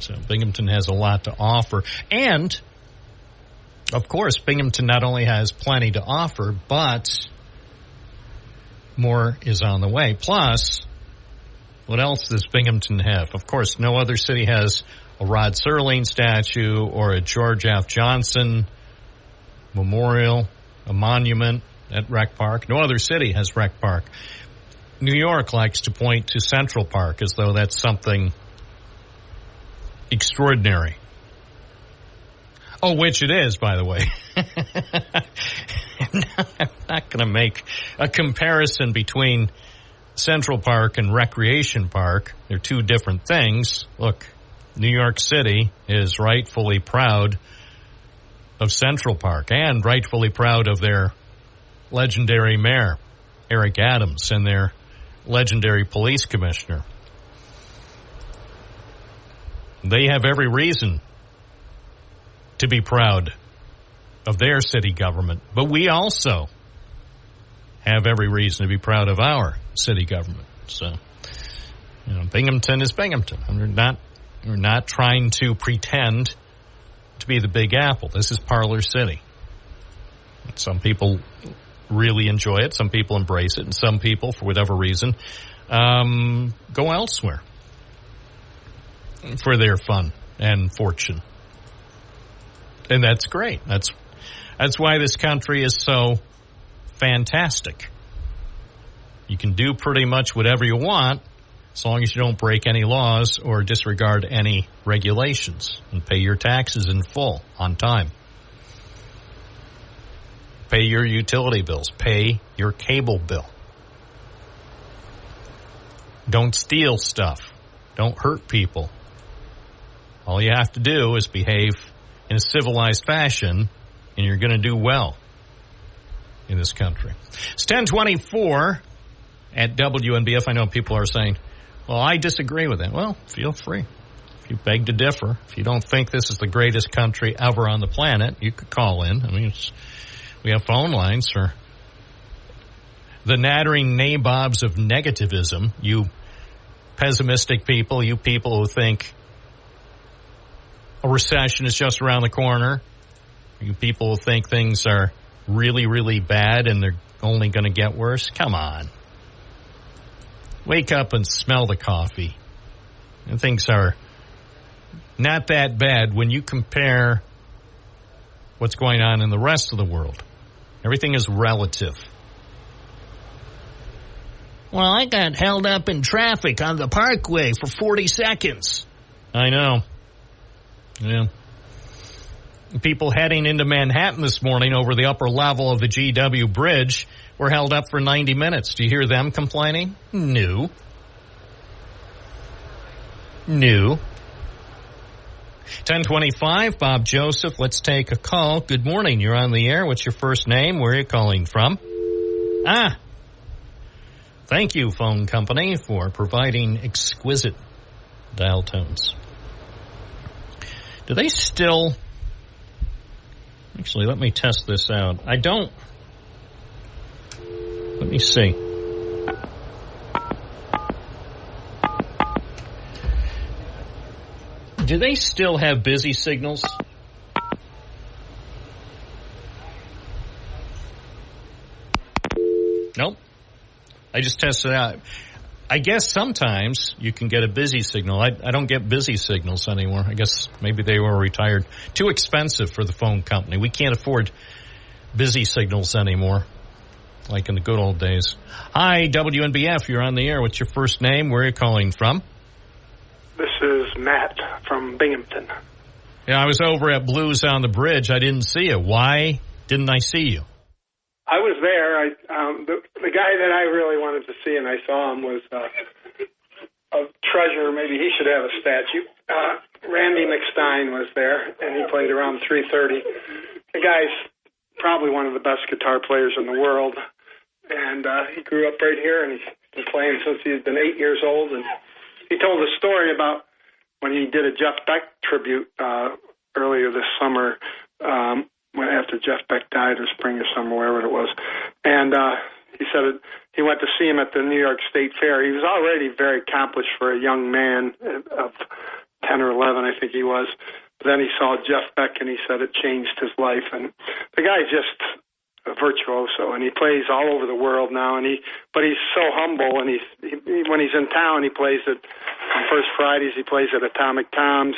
So Binghamton has a lot to offer. And, of course, Binghamton not only has plenty to offer, but more is on the way. Plus, what else does Binghamton have? Of course, no other city has a Rod Serling statue or a George F. Johnson memorial, a monument at Rec Park. No other city has Rec Park. New York likes to point to Central Park as though that's something extraordinary. Oh, which it is, by the way. I'm not going to make a comparison between Central Park and Recreation Park. They're two different things. Look, New York City is rightfully proud of Central Park and rightfully proud of their legendary mayor, Eric Adams, and their legendary police commissioner. They have every reason to be proud of their city government. But we also have every reason to be proud of our city government. So, Binghamton is Binghamton. We're not trying to pretend to be the Big Apple. This is Parlor City. Some people really enjoy it. Some people embrace it. And some people, for whatever reason, go elsewhere for their fun and fortune. And that's great. That's why this country is so fantastic. You can do pretty much whatever you want as long as you don't break any laws or disregard any regulations and pay your taxes in full on time. Pay your utility bills. Pay your cable bill. Don't steal stuff. Don't hurt people. All you have to do is behave in a civilized fashion, and you're going to do well in this country. It's 10:24 at WNBF. I know people are saying, well, I disagree with that. Well, feel free. If you beg to differ, if you don't think this is the greatest country ever on the planet, you could call in. I mean, we have phone lines for the nattering nabobs of negativism, you pessimistic people, you people who think a recession is just around the corner, you people who think things are really, really bad and they're only going to get worse. Come on. Wake up and smell the coffee. And things are not that bad when you compare what's going on in the rest of the world. Everything is relative. Well, I got held up in traffic on the parkway for 40 seconds. I know. Yeah. People heading into Manhattan this morning over the upper level of the GW Bridge were held up for 90 minutes. Do you hear them complaining? No. 10:25, Bob Joseph. Let's take a call. Good morning. You're on the air. What's your first name? Where are you calling from? Thank you, phone company, for providing exquisite dial tones. Do they still... Actually, let me test this out. I don't... Let me see. Do they still have busy signals? Nope. I just tested it out. I guess sometimes you can get a busy signal. I don't get busy signals anymore. I guess maybe they were retired. Too expensive for the phone company. We can't afford busy signals anymore, like in the good old days. Hi, WNBF. You're on the air. What's your first name? Where are you calling from? This is Matt from Binghamton. Yeah, I was over at Blues on the Bridge. I didn't see you. Why didn't I see you? I was there. The guy that I really wanted to see, and I saw him, was a treasure. Maybe he should have a statue. Randy McStein was there, and he played around 3:30. The guy's probably one of the best guitar players in the world, and he grew up right here, and he's been playing since he's been 8 years old. And he told a story about when he did a Jeff Beck tribute earlier this summer, after Jeff Beck died, or spring or summer, wherever it was. And he said he went to see him at the New York State Fair. He was already very accomplished for a young man of 10 or 11, I think he was. But then he saw Jeff Beck, and he said it changed his life. And the guy's just a virtuoso, and he plays all over the world now. But he's so humble, and when he's in town, he plays on First Fridays. He plays at Atomic Tom's.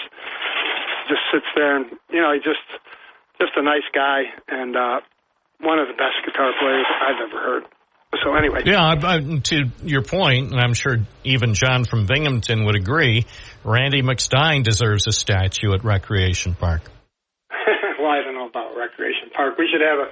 Just sits there, and he just a nice guy, and one of the best guitar players I've ever heard. So anyway. Yeah, to your point, and I'm sure even John from Binghamton would agree, Randy McStein deserves a statue at Recreation Park. Well, I don't know about Recreation Park. We should have a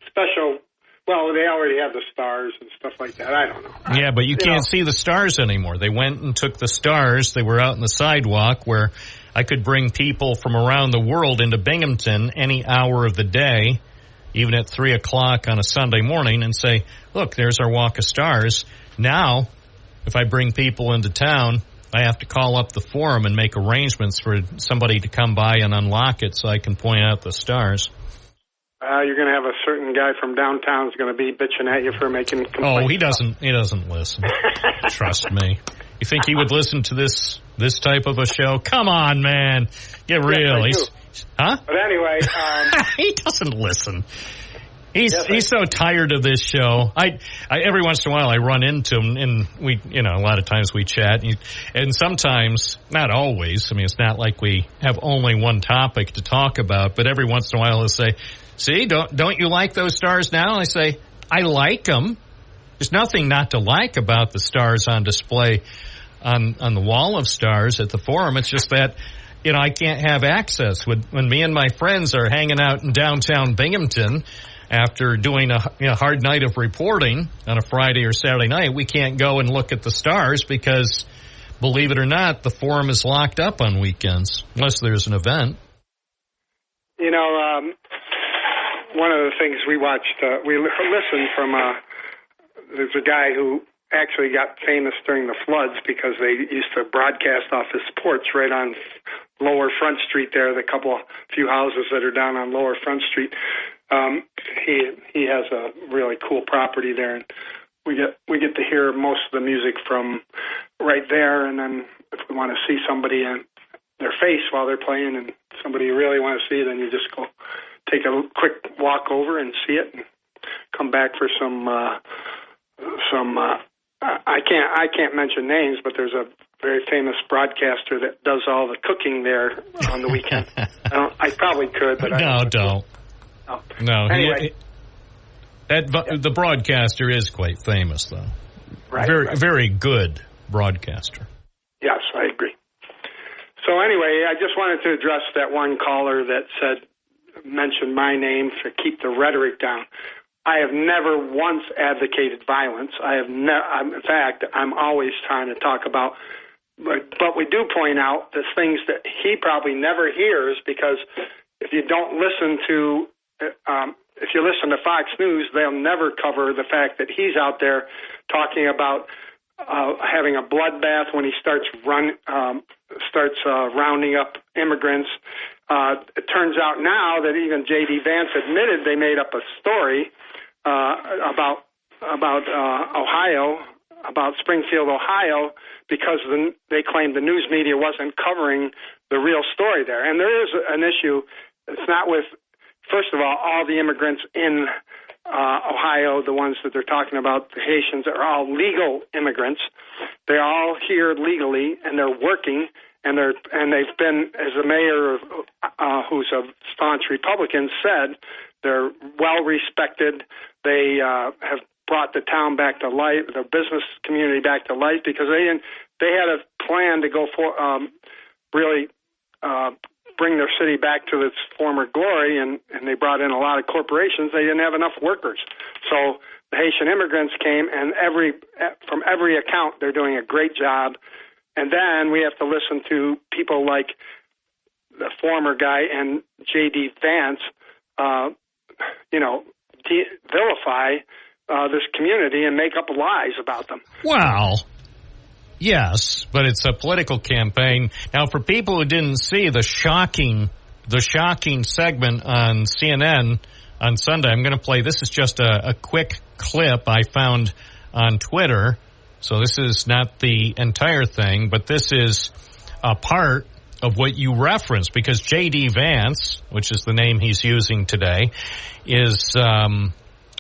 special... Well, they already have the stars and stuff like that. I don't know. Yeah, but you can't see the stars anymore. They went and took the stars. They were out on the sidewalk where I could bring people from around the world into Binghamton any hour of the day, even at 3 o'clock on a Sunday morning, and say, look, there's our walk of stars. Now, if I bring people into town, I have to call up the forum and make arrangements for somebody to come by and unlock it so I can point out the stars. You're going to have a certain guy from downtown who's going to be bitching at you for making complaints. Oh, he doesn't listen. Trust me. You think he would listen to this type of a show? Come on, man. Get real. Yes, huh? But anyway, he doesn't listen. He's so tired of this show. I every once in a while I run into him, and we, a lot of times we chat, and sometimes, not always. I mean, it's not like we have only one topic to talk about, but every once in a while he'll say, "See, don't you like those stars now?" And I say, "I like them. There's nothing not to like about the stars on display on the wall of stars at the Forum. It's just that, I can't have access. When me and my friends are hanging out in downtown Binghamton after doing a hard night of reporting on a Friday or Saturday night, we can't go and look at the stars because, believe it or not, the Forum is locked up on weekends, unless there's an event." One of the things we watched, we listened from there's a guy who actually got famous during the floods because they used to broadcast off his porch right on Lower Front Street there, the few houses that are down on Lower Front Street. He has a really cool property there, and we get to hear most of the music from right there. And then if we want to see somebody in their face while they're playing, and somebody you really want to see, then you just go take a quick walk over and see it, and come back for some. I can't mention names, but there's a very famous broadcaster that does all the cooking there on the weekend. I probably could, but don't. No. Anyway, the broadcaster is quite famous, though. Right. Very good broadcaster. Yes, I agree. So anyway, I just wanted to address that one caller that mentioned my name to keep the rhetoric down. I have never once advocated violence. In fact, I'm always trying to talk about, but we do point out the things that he probably never hears, because if you don't listen to, if you listen to Fox News, they'll never cover the fact that he's out there talking about having a bloodbath when he starts rounding up immigrants. It turns out now that even J.D. Vance admitted they made up a story about Ohio, about Springfield, Ohio, because they claimed the news media wasn't covering the real story there. And there is an issue. It's not with, first of all the immigrants in Ohio, the ones that they're talking about, the Haitians, are all legal immigrants. They're all here legally, and they're working, and they've been, as the mayor, who's a staunch Republican, said, they're well respected. They have brought the town back to life, the business community back to life, because they had a plan to go for really bring their city back to its former glory, and they brought in a lot of corporations. They didn't have enough workers, so the Haitian immigrants came, and from every account, they're doing a great job. And then we have to listen to people like the former guy and J.D. Vance, vilify this community and make up lies about them. Well, yes, but it's a political campaign. Now, for people who didn't see the shocking segment on CNN on Sunday, I'm going to play. This is just a quick clip I found on Twitter. So this is not the entire thing, but this is a part of what you referenced, because J.D. Vance, which is the name he's using today, is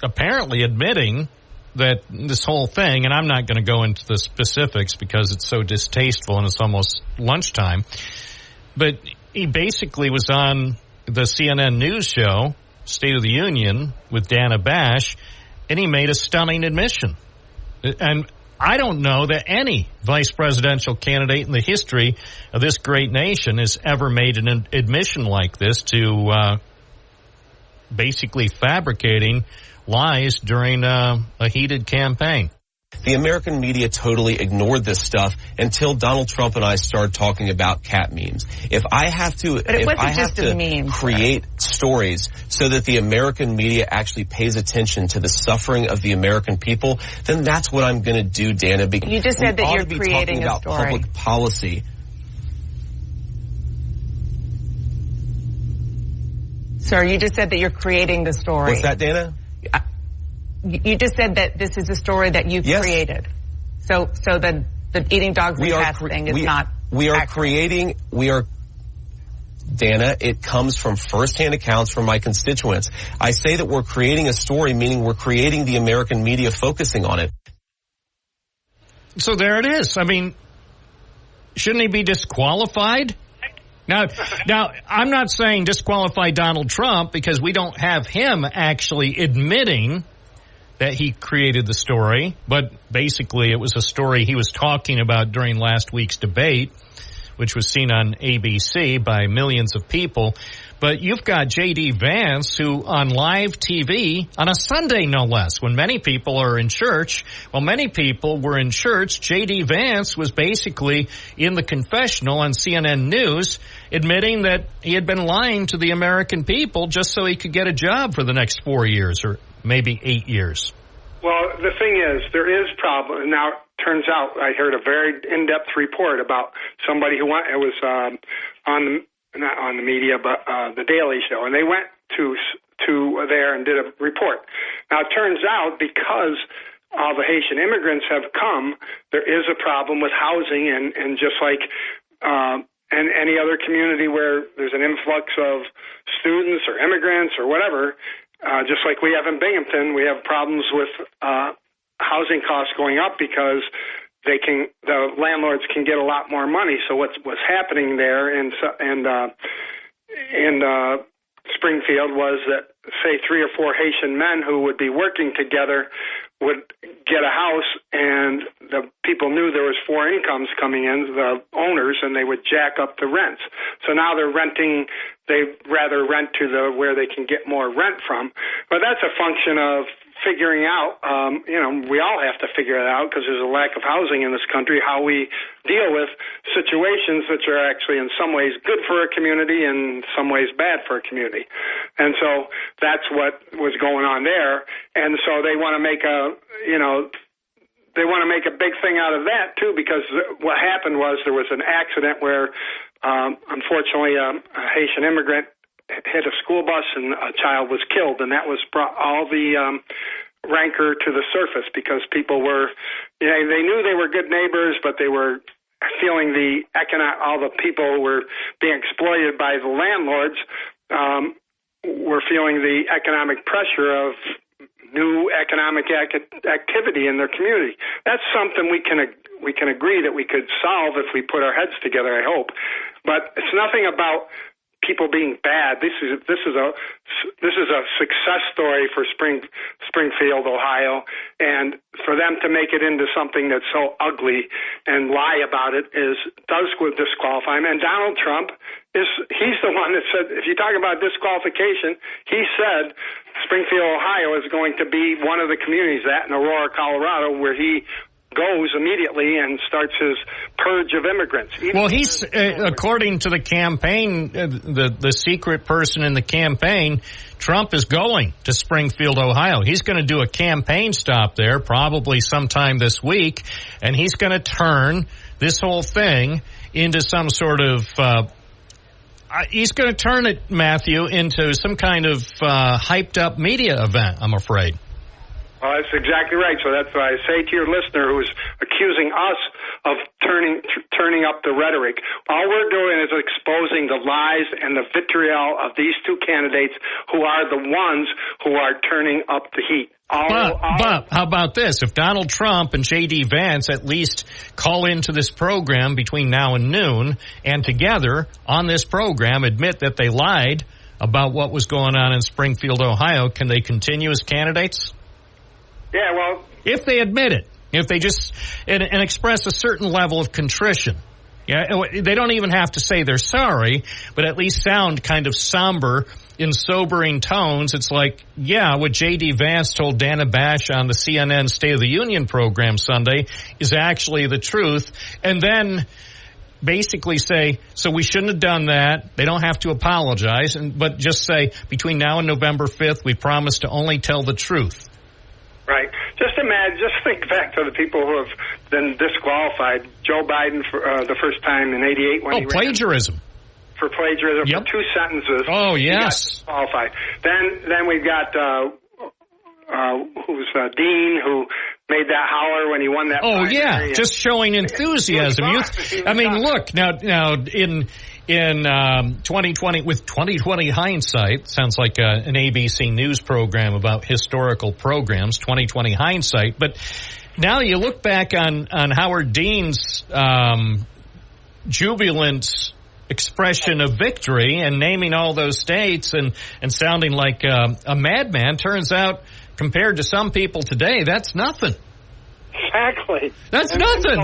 apparently admitting that this whole thing, and I'm not going to go into the specifics because it's so distasteful and it's almost lunchtime, but he basically was on the CNN news show, State of the Union, with Dana Bash, and he made a stunning admission. And I don't know that any vice presidential candidate in the history of this great nation has ever made an admission like this to basically fabricating lies during a heated campaign. The American media totally ignored this stuff until Donald Trump and I started talking about cat memes. If I have to, create stories so that the American media actually pays attention to the suffering of the American people, then that's what I'm going to do, Dana. Because you just said that you're creating a story. Public policy. Sir, you just said that you're creating the story. What's that, Dana? You just said that this is a story that you've created. So the eating dogs and cats thing is not accurate. Dana, it comes from firsthand accounts from my constituents. I say that we're creating a story, meaning we're creating the American media focusing on it. So there it is. I mean, shouldn't he be disqualified? Now, I'm not saying disqualify Donald Trump because we don't have him actually admitting that he created the story, but basically it was a story he was talking about during last week's debate, which was seen on ABC by millions of people. But you've got J.D. Vance, who on live TV, on a Sunday no less, when many people are in church, while many people were in church, J.D. Vance was basically in the confessional on CNN News, admitting that he had been lying to the American people just so he could get a job for the next 4 years or maybe 8 years. Well, the thing is, there is problem. Now, turns out I heard a very in-depth report about somebody who went, it was not on the media, but the Daily Show, and they went to there and did a report. Now, it turns out because all the Haitian immigrants have come, there is a problem with housing, and just like and any other community where there's an influx of students or immigrants or whatever, just like we have in Binghamton, we have problems with housing costs going up because the landlords can get a lot more money. So what's happening there in Springfield was that, say, 3 or 4 Haitian men who would be working together would get a house, and the people knew there was 4 incomes coming in, the owners, and they would jack up the rents. So now they'd rather rent to where they can get more rent from. But that's a function of figuring out, we all have to figure it out because there's a lack of housing in this country, how we deal with situations which are actually in some ways good for a community and in some ways bad for a community. And so that's what was going on there. And so they want to make a big thing out of that too, because what happened was there was an accident where unfortunately a Haitian immigrant hit a school bus and a child was killed, and that was brought all the rancor to the surface because people were, they knew they were good neighbors, but they were feeling all the people who were being exploited by the landlords were feeling the economic pressure of new economic activity in their community. That's something we can agree that we could solve if we put our heads together, I hope. But it's nothing about people being bad. This is a success story for Springfield, Ohio, and for them to make it into something that's so ugly and lie about it does disqualify him. And Donald Trump he's the one that said, if you talk about disqualification, he said Springfield, Ohio is going to be one of the communities in Aurora, Colorado, where he goes immediately and starts his purge of immigrants. Well, he's, according to the campaign, the secret person in the campaign, Trump is going to Springfield, Ohio. He's going to do a campaign stop there probably sometime this week, and he's going to turn this whole thing into some sort of he's going to turn it, Matthew, into some kind of hyped-up media event, I'm afraid. Well, that's exactly right. So that's what I say to your listener who's accusing us of turning up the rhetoric. All we're doing is exposing the lies and the vitriol of these two candidates who are the ones who are turning up the heat. But how about this? If Donald Trump and J.D. Vance at least call into this program between now and noon and together on this program admit that they lied about what was going on in Springfield, Ohio, can they continue as candidates? Yeah, well, if they admit it, if they just and express a certain level of contrition. Yeah, they don't even have to say they're sorry, but at least sound kind of somber in sobering tones. It's like, yeah, what J.D. Vance told Dana Bash on the CNN State of the Union program Sunday is actually the truth. And then basically say, so we shouldn't have done that. They don't have to apologize, but just say, between now and November 5th, we promise to only tell the truth. Right. Just think back to the people who have been disqualified. Joe Biden for the first time in '88 when he ran. Plagiarism. for plagiarism Yep. for 2 sentences. Oh, yes. He got disqualified. Then we've got Dean, who made that holler when he won that. Oh, yeah, primary. just showing enthusiasm. I mean, look, now in 2020, with 2020 hindsight, sounds like an ABC News program about historical programs, 2020 hindsight, but now you look back on Howard Dean's jubilant expression of victory and naming all those states and sounding like a madman. Turns out, compared to some people today, that's nothing. Exactly. That's nothing.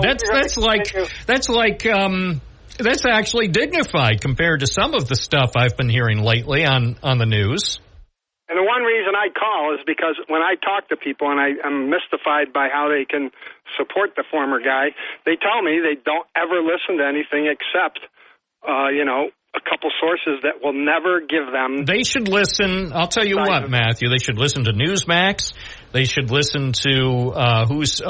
That's actually dignified compared to some of the stuff I've been hearing lately on the news. And the one reason I call is because when I talk to people and I'm mystified by how they can support the former guy, they tell me they don't ever listen to anything except, a couple sources that will never give them. They should listen. I'll tell you what, Matthew. They should listen to Newsmax. They should listen to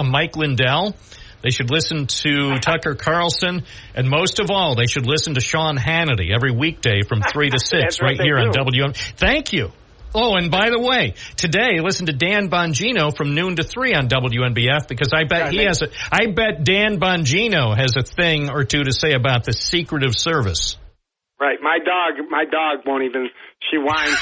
Mike Lindell. They should listen to Tucker Carlson. And most of all, they should listen to Sean Hannity every weekday from 3 to 6 right here on WM. Thank you. Oh, and by the way, today listen to Dan Bongino from noon to 3 on WNBF because I bet Dan Bongino has a thing or two to say about the Secretive Service. Right, my dog won't even. She whines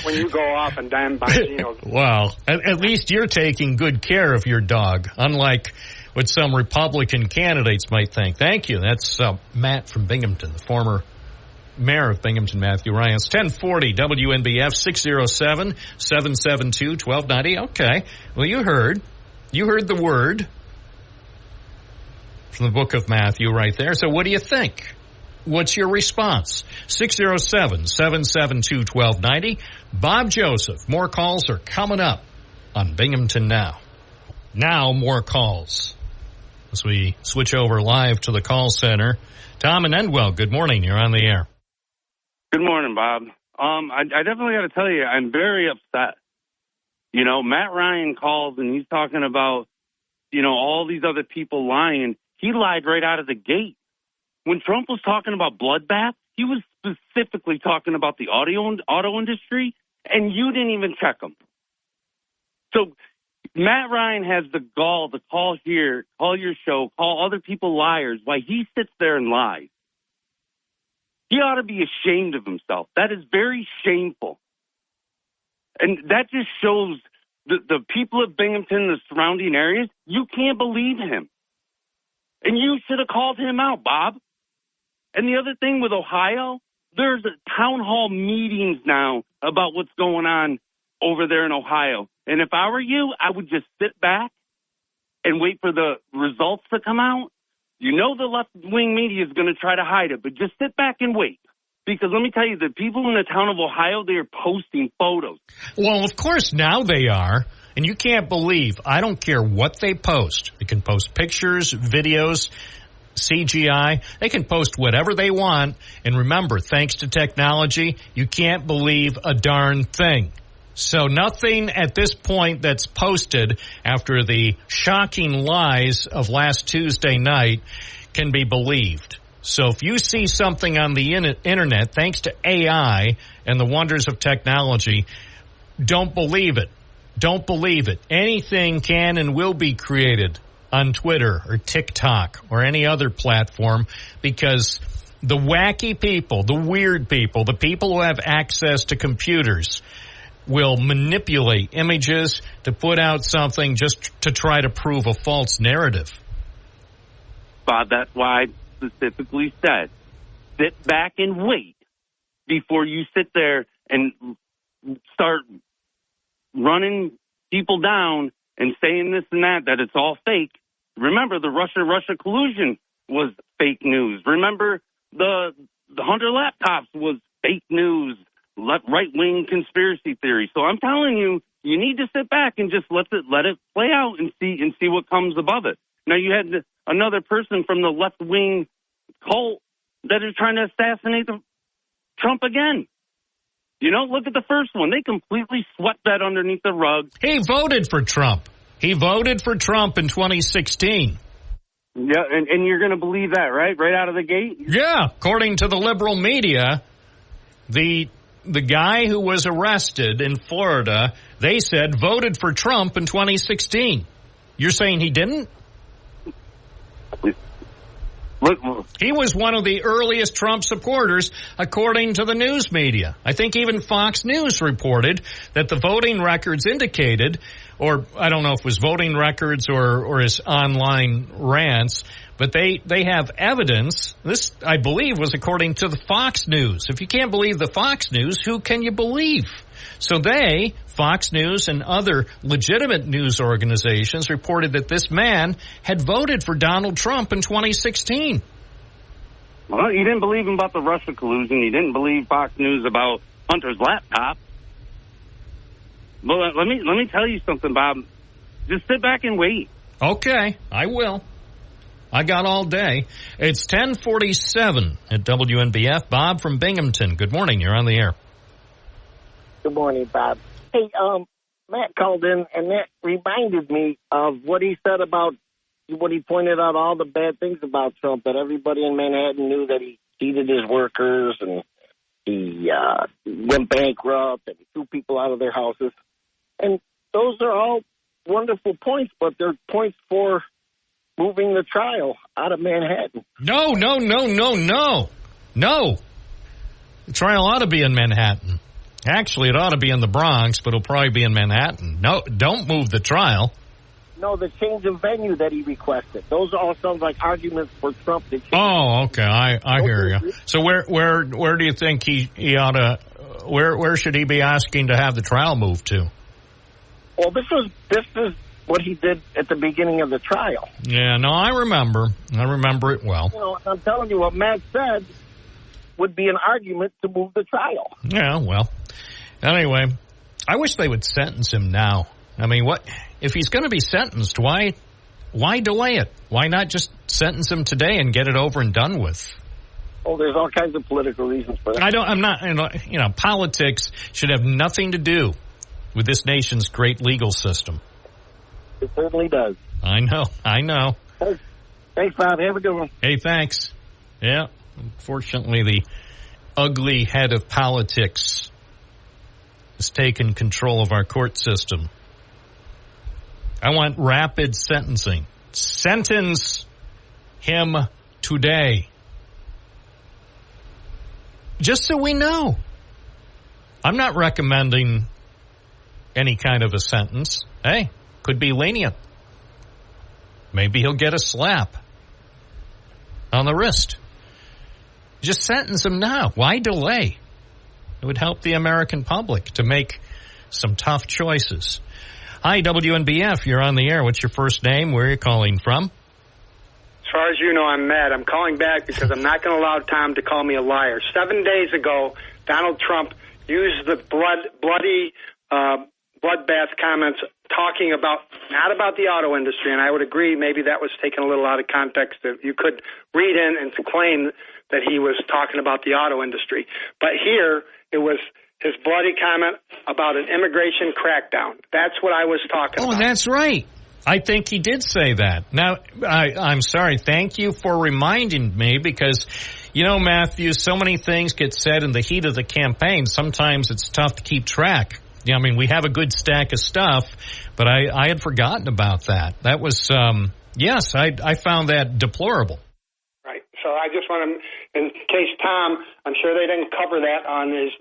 when you go off and Dan Bongino. Well, at least you're taking good care of your dog, unlike what some Republican candidates might think. Thank you. That's Matt from Binghamton, the former mayor of Binghamton, Matthew Ryan. It's 1040 WNBF 607-772-1290. Okay. Well, you heard the word from the book of Matthew right there. So what do you think? What's your response? 607-772-1290. Bob Joseph. More calls are coming up on Binghamton Now. Now, more calls. As we switch over live to the call center. Tom and Endwell, good morning. You're on the air. Good morning, Bob. I definitely got to tell you, I'm very upset. Matt Ryan calls and he's talking about, all these other people lying. He lied right out of the gate. When Trump was talking about bloodbath, he was specifically talking about the auto industry, and you didn't even check him. So Matt Ryan has the gall to call here, call your show, call other people liars while he sits there and lies. He ought to be ashamed of himself. That is very shameful. And that just shows the people of Binghamton, the surrounding areas, you can't believe him. And you should have called him out, Bob. And the other thing with Ohio, there's town hall meetings now about what's going on over there in Ohio. And if I were you, I would just sit back and wait for the results to come out. The left-wing media is going to try to hide it, but just sit back and wait. Because let me tell you, the people in the town of Ohio, they are posting photos. Well, of course, now they are. And you can't believe, I don't care what they post. They can post pictures, videos, CGI. They can post whatever they want. And remember, thanks to technology, you can't believe a darn thing. So nothing at this point that's posted after the shocking lies of last Tuesday night can be believed. So if you see something on the internet, thanks to AI and the wonders of technology, don't believe it. Don't believe it. Anything can and will be created on Twitter or TikTok or any other platform because the wacky people, the weird people, the people who have access to computers will manipulate images to put out something just to try to prove a false narrative. Bob, that's why I specifically said, sit back and wait before you sit there and start running people down and saying this and that it's all fake. Remember, the Russia collusion was fake news. Remember, the Hunter laptops was fake news, right-wing conspiracy theory. So I'm telling you, you need to sit back and just let it play out and see what comes above it. Now, you had another person from the left-wing cult that is trying to assassinate Trump again. Look at the first one. They completely swept that underneath the rug. He voted for Trump. He voted for Trump in 2016. Yeah, and you're going to believe that, right? Right out of the gate? Yeah, according to the liberal media, the guy who was arrested in Florida, they said voted for Trump in 2016. You're saying he didn't? He was one of the earliest Trump supporters, according to the news media. I think even Fox News reported that the voting records indicated, or I don't know if it was voting records or his online rants, but they have evidence. This, I believe, was according to the Fox News. If you can't believe the Fox News, who can you believe? So Fox News and other legitimate news organizations reported that this man had voted for Donald Trump in 2016. Well, you didn't believe him about the Russia collusion. You didn't believe Fox News about Hunter's laptop. Well, let me tell you something, Bob. Just sit back and wait. Okay, I will. I got all day. It's 10:47 at WNBF. Bob from Binghamton. Good morning. You're on the air. Good morning, Bob. Hey, Matt called in, and that reminded me of what he said about when he pointed out all the bad things about Trump, that everybody in Manhattan knew that he cheated his workers and he went bankrupt and he threw people out of their houses. And those are all wonderful points, but they're points for moving the trial out of Manhattan. No. The trial ought to be in Manhattan. Actually, it ought to be in the Bronx, but it'll probably be in Manhattan. No, don't move the trial. No, the change of venue that he requested. Those all sound like arguments for Trump to change. Oh, okay. I hear you. So where do you think he ought to? Where should he be asking to have the trial moved to? Well, this is what he did at the beginning of the trial. Yeah, no, I remember it well. You know, I'm telling you, what Matt said would be an argument to move the trial. Yeah, well, anyway, I wish they would sentence him now. I mean, what if he's going to be sentenced? Why delay it? Why not just sentence him today and get it over and done with? Oh, there's all kinds of political reasons for that. Politics should have nothing to do with this nation's great legal system. It certainly does. I know. Thanks, Bob. Have a good one. Hey, thanks. Yeah. Unfortunately, the ugly head of politics has taken control of our court system. I want rapid sentencing. Sentence him today. Just so we know. I'm not recommending any kind of a sentence. Hey, could be lenient. Maybe he'll get a slap on the wrist. Just sentence him now. Why delay? It would help the American public to make some tough choices. Hi, WNBF. You're on the air. What's your first name? Where are you calling from? As far as you know, I'm mad. I'm calling back because I'm not going to allow Tom to call me a liar. 7 days ago, Donald Trump used the bloodbath comments talking about, not about the auto industry, and I would agree maybe that was taken a little out of context. You could read in and claim that he was talking about the auto industry. But here, it was his bloody comment about an immigration crackdown. That's what I was talking about. Oh, that's right. I think he did say that. Now, I'm sorry. Thank you for reminding me because, you know, Matthew, so many things get said in the heat of the campaign. Sometimes it's tough to keep track. Yeah, I mean, we have a good stack of stuff, but I had forgotten about that. That was, yes, I found that deplorable. Right. So I just want to, in case Tom, I'm sure they didn't cover that on his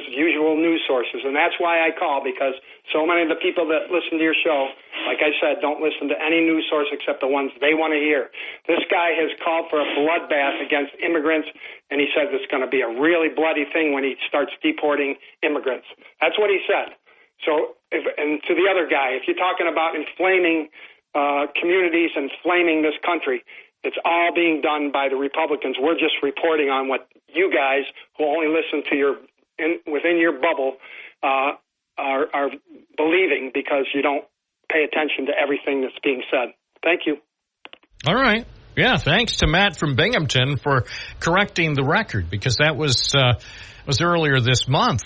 usual news sources, and that's why I call, because so many of the people that listen to your show, like I said, don't listen to any news source except the ones they want to hear. This guy has called for a bloodbath against immigrants, and he says it's going to be a really bloody thing when he starts deporting immigrants. That's what he said. So, and to the other guy, if you're talking about inflaming communities and inflaming this country, it's all being done by the Republicans. We're just reporting on what you guys, who only listen to within your bubble, are believing because you don't pay attention to everything that's being said. Thank you. All right. Yeah, thanks to Matt from Binghamton for correcting the record, because that was earlier this month.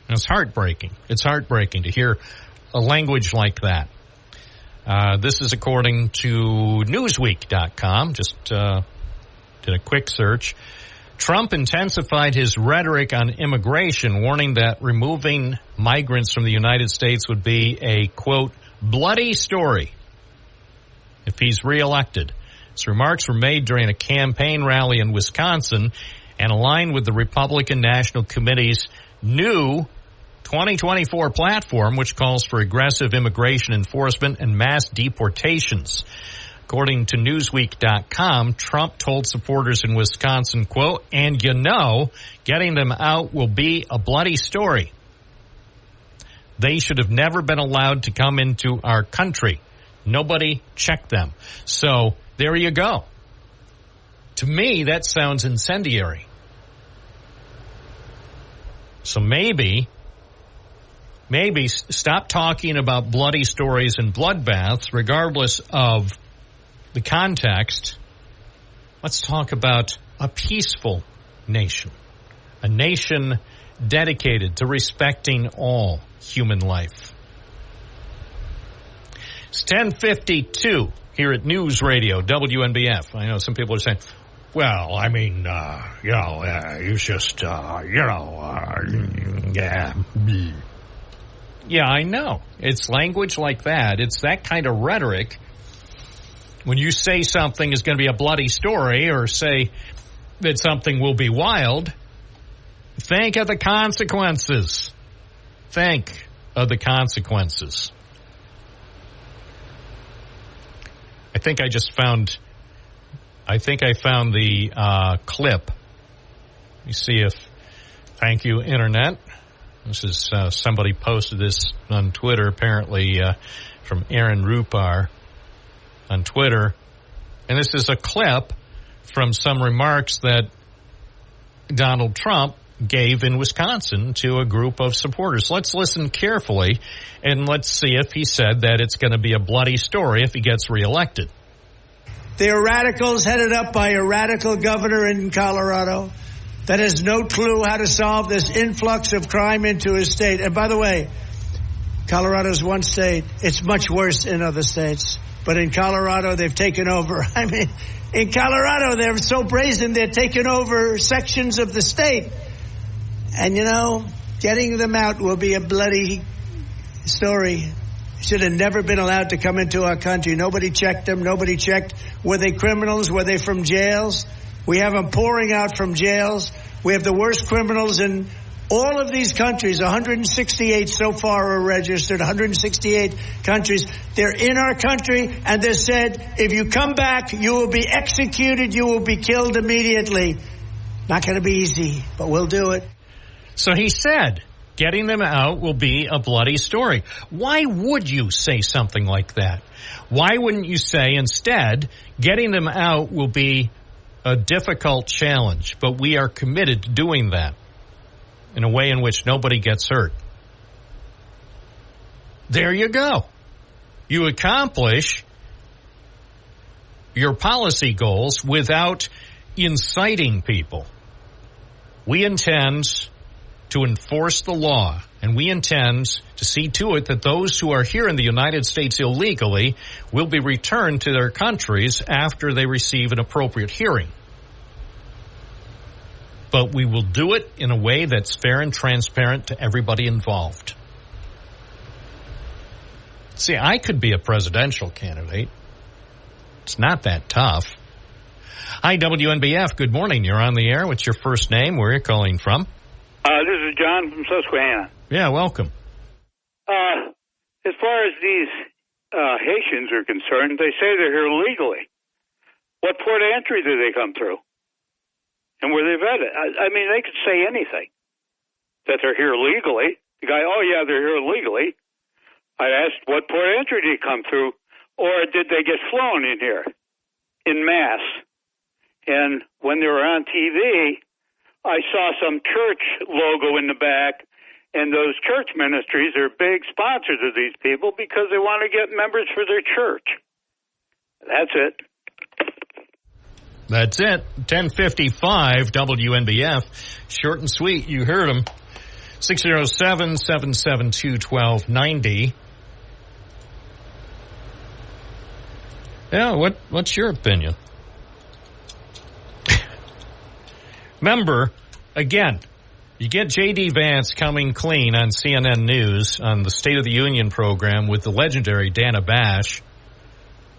It's heartbreaking. It's heartbreaking to hear a language like that. This is according to Newsweek.com. Just did a quick search. Trump intensified his rhetoric on immigration, warning that removing migrants from the United States would be a, quote, bloody story if he's reelected. His remarks were made during a campaign rally in Wisconsin and aligned with the Republican National Committee's new 2024 platform, which calls for aggressive immigration enforcement and mass deportations. According to Newsweek.com, Trump told supporters in Wisconsin, quote, and getting them out will be a bloody story. They should have never been allowed to come into our country. Nobody checked them. So there you go. To me, that sounds incendiary. So maybe stop talking about bloody stories and bloodbaths, regardless of the context. Let's talk about a peaceful nation, a nation dedicated to respecting all human life. It's 10:52 here at News Radio WNBF. I know some people are saying, well, I mean, you just, yeah. Yeah, I know. It's language like that. It's that kind of rhetoric. When you say something is going to be a bloody story or say that something will be wild, think of the consequences. Think of the consequences. I think I found the clip. Let me see if, thank you, Internet. This is, somebody posted this on Twitter, apparently from Aaron Rupar on Twitter. And this is a clip from some remarks that Donald Trump gave in Wisconsin to a group of supporters. Let's listen carefully, and let's see if he said that it's going to be a bloody story if he gets reelected. They are radicals headed up by a radical governor in Colorado that has no clue how to solve this influx of crime into his state. And by the way, Colorado's one state. It's much worse in other states. But in Colorado, they've taken over. I mean, in Colorado, they're so brazen, they're taking over sections of the state. And, getting them out will be a bloody story. Should have never been allowed to come into our country. Nobody checked them. Nobody checked. Were they criminals? Were they from jails? We have them pouring out from jails. We have the worst criminals in all of these countries. 168 so far are registered, 168 countries. They're in our country, and they said, if you come back, you will be executed. You will be killed immediately. Not going to be easy, but we'll do it. So he said, getting them out will be a bloody story. Why would you say something like that? Why wouldn't you say instead, getting them out will be a difficult challenge, but we are committed to doing that in a way in which nobody gets hurt? There you go. You accomplish your policy goals without inciting people. We intend to enforce the law, and we intend to see to it that those who are here in the United States illegally will be returned to their countries after they receive an appropriate hearing. But we will do it in a way that's fair and transparent to everybody involved. See, I could be a presidential candidate. It's not that tough. Hi, WNBF. Good morning. You're on the air. What's your first name? Where are you calling from? This is John from Susquehanna. Yeah, welcome. As far as these Haitians are concerned, they say they're here legally. What port of entry do they come through? And were they vetted? I mean, they could say anything. That they're here legally. The guy, oh, yeah, they're here legally. I asked, what port of entry did he come through? Or did they get flown in here in mass? And when they were on TV, I saw some church logo in the back, and those church ministries are big sponsors of these people because they want to get members for their church. That's it. That's it. 10:55 WNBF. Short and sweet. You heard them. 607-772-1290. Yeah, what's your opinion? Remember, again, you get J.D. Vance coming clean on CNN News on the State of the Union program with the legendary Dana Bash,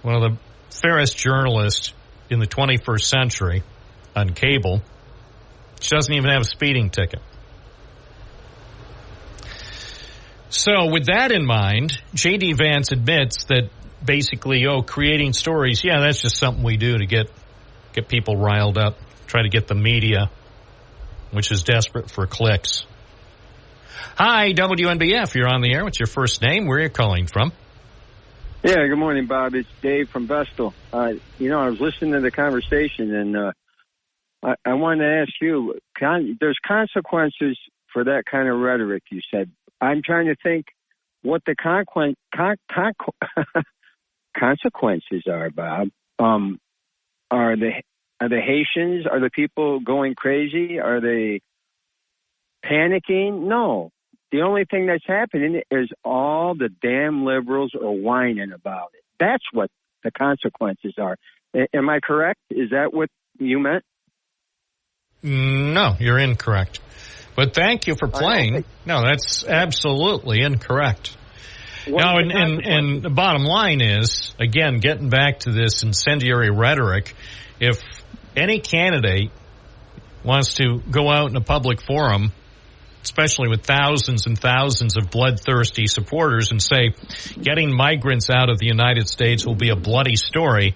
one of the fairest journalists in the 21st century on cable. She doesn't even have a speeding ticket. So with that in mind, J.D. Vance admits that basically, creating stories, that's just something we do to get people riled up, try to get the media, which is desperate for clicks. Hi, WNBF, you're on the air. What's your first name? Where are you calling from? Yeah, good morning, Bob. It's Dave from Vestal. I was listening to the conversation, and I wanted to ask you, there's consequences for that kind of rhetoric, you said. I'm trying to think what the consequences are, Bob. Are the Haitians, are the people going crazy? Are they panicking? No. The only thing that's happening is all the damn liberals are whining about it. That's what the consequences are. Am I correct? Is that what you meant? No, you're incorrect. But thank you for playing. No, that's absolutely incorrect. Now, and the bottom line is, again, getting back to this incendiary rhetoric, if any candidate wants to go out in a public forum, especially with thousands and thousands of bloodthirsty supporters, and say getting migrants out of the United States will be a bloody story,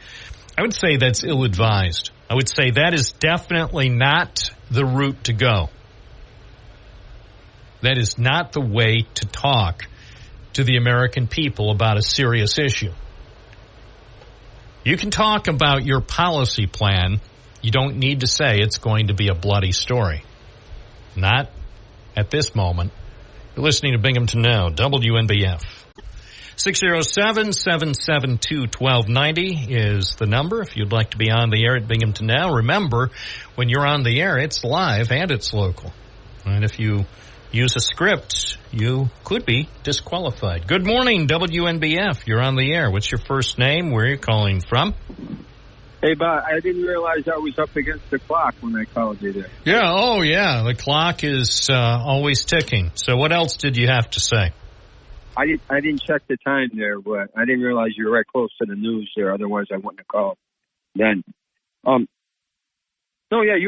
I would say that's ill-advised. I would say that is definitely not the route to go. That is not the way to talk to the American people about a serious issue. You can talk about your policy plan. You don't need to say it's going to be a bloody story. Not at this moment. You're listening to Binghamton Now, WNBF. 607-772-1290 is the number if you'd like to be on the air at Binghamton Now. Remember, when you're on the air, it's live and it's local. And if you use a script, you could be disqualified. Good morning, WNBF. You're on the air. What's your first name? Where are you calling from? Hey, Bob, I didn't realize I was up against the clock when I called you there. Yeah, the clock is always ticking. So what else did you have to say? I didn't check the time there, but I didn't realize you were right close to the news there. Otherwise, I wouldn't have called then. You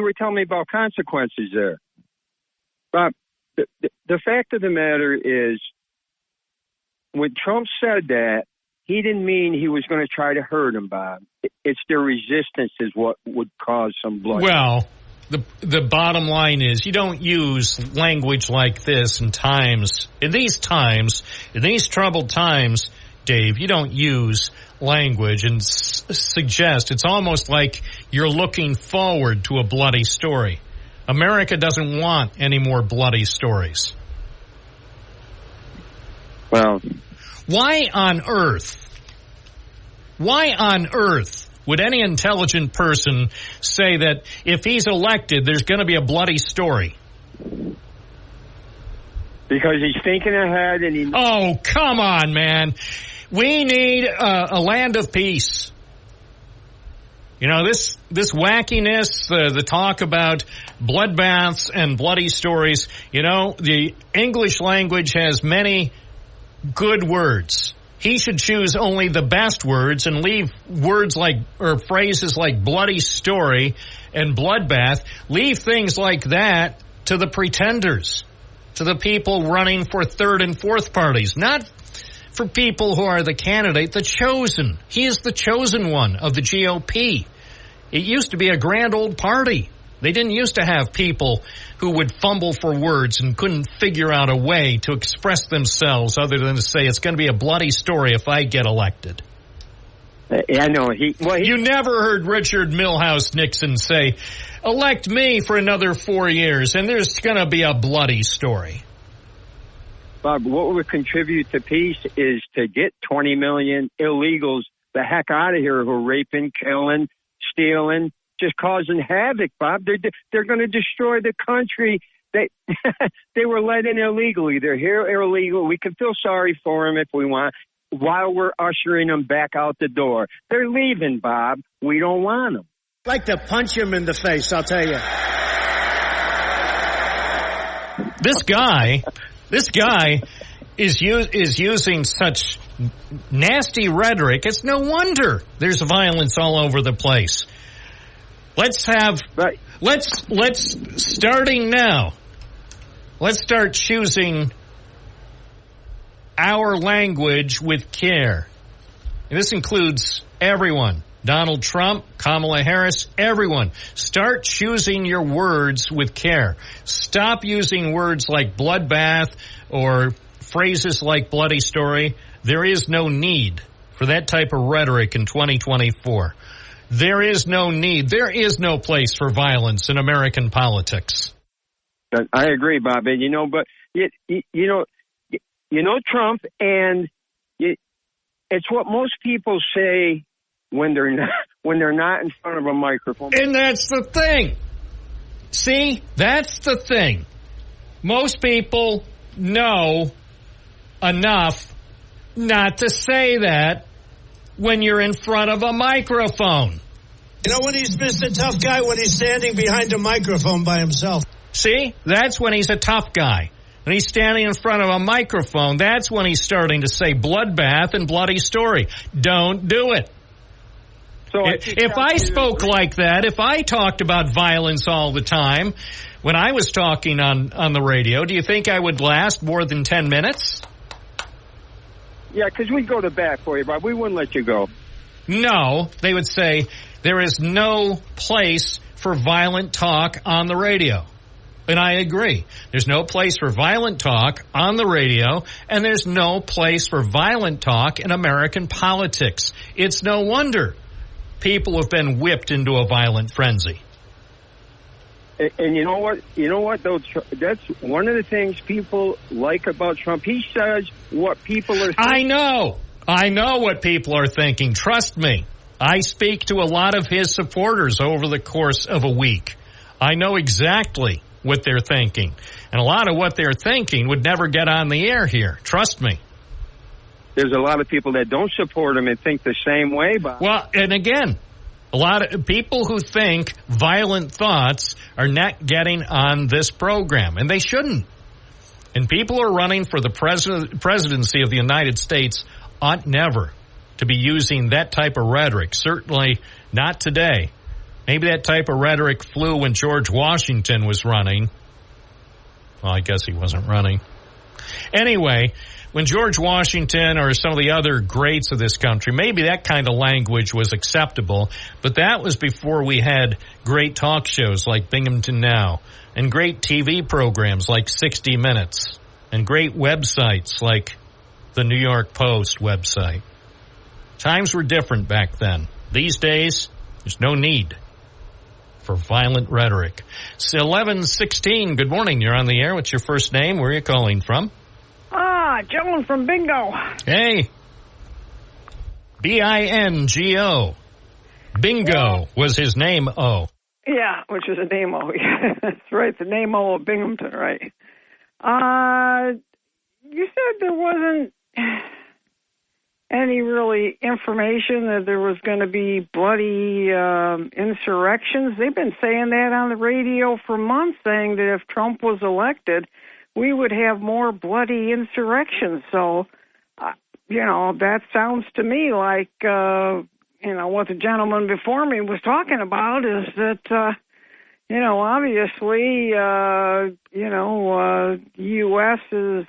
were telling me about consequences there. Bob, the fact of the matter is, when Trump said that, he didn't mean he was going to try to hurt him, Bob. It's their resistance is what would cause some blood. Well, the bottom line is you don't use language like this in these troubled times, Dave, you don't use language and suggest. It's almost like you're looking forward to a bloody story. America doesn't want any more bloody stories. Well, why on earth would any intelligent person say that if he's elected, there's going to be a bloody story? Because he's thinking ahead and Oh, come on, man. We need a land of peace. You know, this wackiness, the talk about bloodbaths and bloody stories, the English language has many good words. He should choose only the best words and leave words or phrases like bloody story and bloodbath. Leave things like that to the pretenders, to the people running for third and fourth parties, not for people who are the candidate, the chosen. He is the chosen one of the GOP. It used to be a grand old party. They didn't used to have people who would fumble for words and couldn't figure out a way to express themselves other than to say it's going to be a bloody story if I get elected. I know. You never heard Richard Milhouse Nixon say, elect me for another 4 years and there's going to be a bloody story. Bob, what would contribute to peace is to get 20 million illegals the heck out of here who are raping, killing, stealing, just causing havoc, Bob. They're going to destroy the country. They were let in illegally. They're here illegal. We can feel sorry for them if we want. while we're ushering them back out the door. They're leaving, Bob. We don't want them. I'd like to punch him in the face, I'll tell you. This guy is using such nasty rhetoric. It's no wonder there's violence all over the place. Let's starting now. Let's start choosing our language with care. And this includes everyone. Donald Trump, Kamala Harris, everyone. Start choosing your words with care. Stop using words like bloodbath or phrases like bloody story. There is no need for that type of rhetoric in 2024. There is no need. There is no place for violence in American politics. I agree, Bob. And, but, Trump, and it's what most people say when they're not in front of a microphone. And that's the thing. See, that's the thing. Most people know enough not to say that when you're in front of a microphone. You know when he's Mr. Tough Guy? When he's standing behind a microphone by himself. See, that's when he's a tough guy. When he's standing in front of a microphone, that's when he's starting to say bloodbath and bloody story. Don't do it. So if I spoke like that, if I talked about violence all the time when I was talking on the radio, do you think I would last more than 10 minutes? Yeah, because we'd go to bat for you, Bob. We wouldn't let you go. No, they would say there is no place for violent talk on the radio. And I agree. There's no place for violent talk on the radio, and there's no place for violent talk in American politics. It's no wonder people have been whipped into a violent frenzy. And you know what? Though, that's one of the things people like about Trump. He says what people are thinking. I know what people are thinking. Trust me. I speak to a lot of his supporters over the course of a week. I know exactly what they're thinking. And a lot of what they're thinking would never get on the air here. Trust me. There's a lot of people that don't support him and think the same way, Bob. Well, and again, a lot of people who think violent thoughts are not getting on this program, and they shouldn't. And people who are running for the presidency of the United States ought never to be using that type of rhetoric, certainly not today. Maybe that type of rhetoric flew when George Washington was running. Well, I guess he wasn't running. Anyway, when George Washington or some of the other greats of this country, maybe that kind of language was acceptable, but that was before we had great talk shows like Binghamton Now, and great TV programs like 60 Minutes, and great websites like the New York Post website. Times were different back then. These days, there's no need for violent rhetoric. It's 11:16. Good morning. You're on the air. What's your first name? Where are you calling from? Joan from Bingo. Hey. B-I-N-G-O. Bingo was his name, O. Yeah, which is a name O. That's right, the name O of Binghamton, right. You said there wasn't any really information that there was going to be bloody insurrections. They've been saying that on the radio for months, saying that if Trump was elected, we would have more bloody insurrections. So, that sounds to me like, what the gentleman before me was talking about is that, obviously, the U.S. has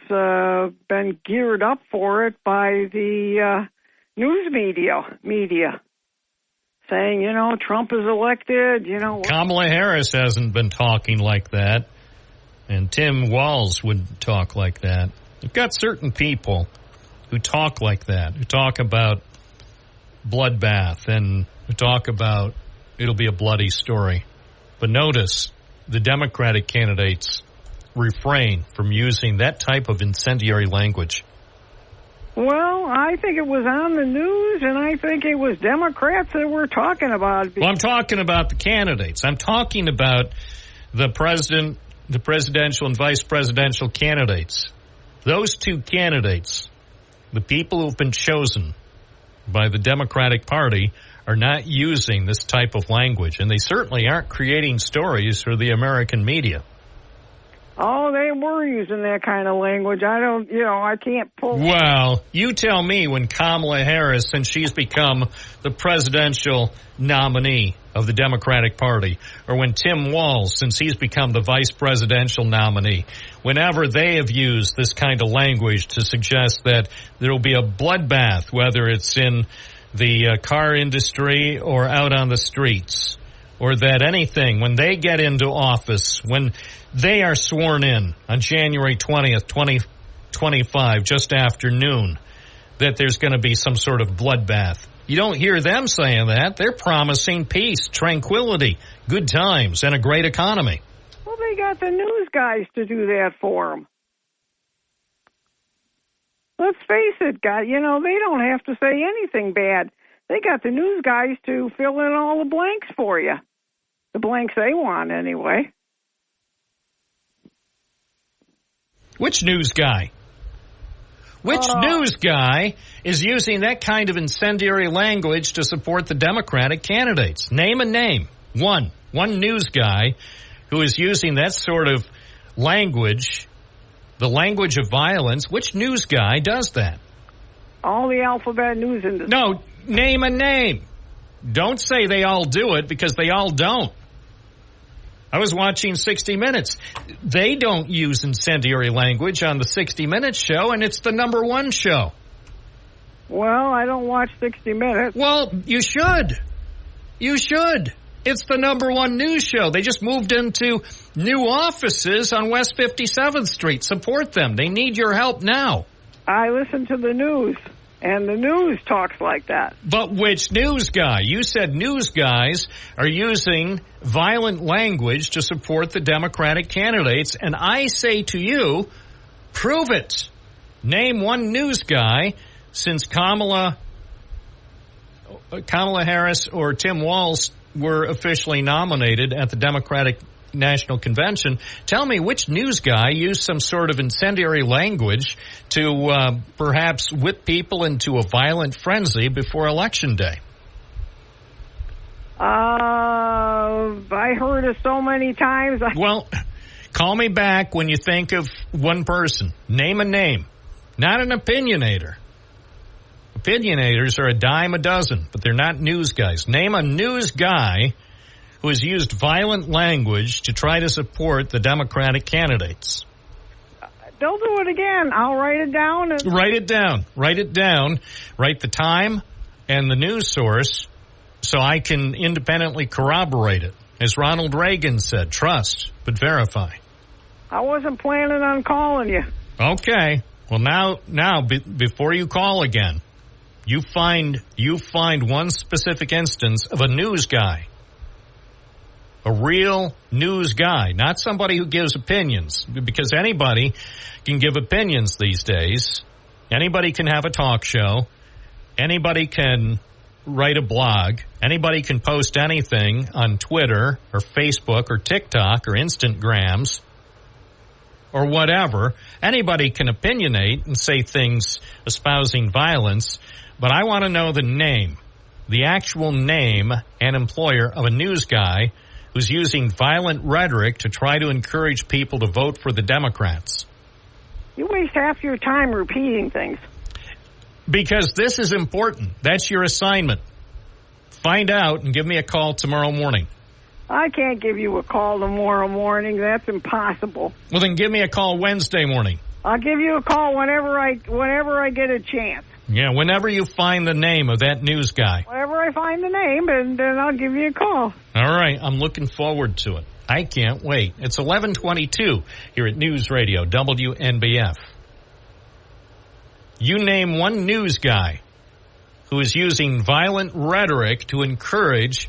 been geared up for it by the news media saying, Trump is elected, Kamala Harris hasn't been talking like that. And Tim Walz would talk like that. You've got certain people who talk like that, who talk about bloodbath and who talk about it'll be a bloody story. But notice the Democratic candidates refrain from using that type of incendiary language. Well, I think it was on the news, and I think it was Democrats that were talking about it. Well, I'm talking about the candidates. I'm talking about the presidential and vice presidential candidates. Those two candidates the people who have been chosen by the Democratic Party are not using this type of language, and they certainly aren't creating stories for the American media. Oh, they were using that kind of language. I can't pull. Well, you tell me when Kamala Harris, since she's become the presidential nominee of the Democratic Party, or when Tim Walz, since he's become the vice presidential nominee, whenever they have used this kind of language to suggest that there will be a bloodbath, whether it's in the car industry or out on the streets, or that anything, when they get into office, when they are sworn in on January 20th, 2025, just after noon, that there's going to be some sort of bloodbath. You don't hear them saying that. They're promising peace, tranquility, good times, and a great economy. Well, they got the news guys to do that for them. Let's face it, guys. They don't have to say anything bad. They got the news guys to fill in all the blanks for you. The blanks they want, anyway. Which news guy? Which news guy is using that kind of incendiary language to support the Democratic candidates? Name a name. One news guy who is using that sort of language, the language of violence. Which news guy does that? All the alphabet news industry. No, name a name. Don't say they all do it, because they all don't. I was watching 60 Minutes. They don't use incendiary language on the 60 Minutes show, and it's the #1 show. Well, I don't watch 60 Minutes. Well, you should. You should. It's the #1 news show. They just moved into new offices on West 57th Street. Support them. They need your help now. I listen to the news, and the news talks like that. But which news guy? You said news guys are using violent language to support the Democratic candidates, and I say to you, prove it. Name one news guy since Kamala Harris or Tim Walz were officially nominated at the Democratic National Convention. Tell me which news guy used some sort of incendiary language to perhaps whip people into a violent frenzy before Election Day. I heard it so many times. Well, call me back when you think of one person. Name a name. Not an opinionator. Opinionators are a dime a dozen, but they're not news guys. Name a news guy who has used violent language to try to support the Democratic candidates. They'll do it again. I'll write it down. Write it down. Write it down. Write the time and the news source so I can independently corroborate it. As Ronald Reagan said, trust, but verify. I wasn't planning on calling you. Okay. Well, now, before you call again, you find one specific instance of a news guy. A real news guy, not somebody who gives opinions, because anybody can give opinions these days. Anybody can have a talk show. Anybody can write a blog. Anybody can post anything on Twitter or Facebook or TikTok or Instagrams or whatever. Anybody can opinionate and say things espousing violence, but I want to know the name, the actual name and employer of a news guy who's using violent rhetoric to try to encourage people to vote for the Democrats. You waste half your time repeating things. Because this is important. That's your assignment. Find out and give me a call tomorrow morning. I can't give you a call tomorrow morning. That's impossible. Well, then give me a call Wednesday morning. I'll give you a call whenever I get a chance. Yeah, whenever you find the name of that news guy. Whenever I find the name, and then I'll give you a call. All right, I'm looking forward to it. I can't wait. It's 11:22 here at News Radio, WNBF. You name one news guy who is using violent rhetoric to encourage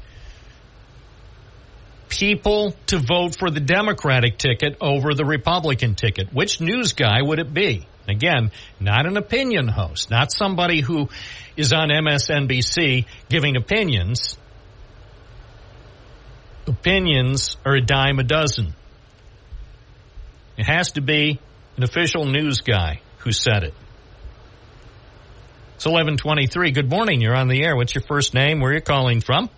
people to vote for the Democratic ticket over the Republican ticket. Which news guy would it be? Again, not an opinion host, not somebody who is on MSNBC giving opinions. Opinions are a dime a dozen. It has to be an official news guy who said it. It's 11:23. Good morning. You're on the air. What's your first name? Where are you calling from?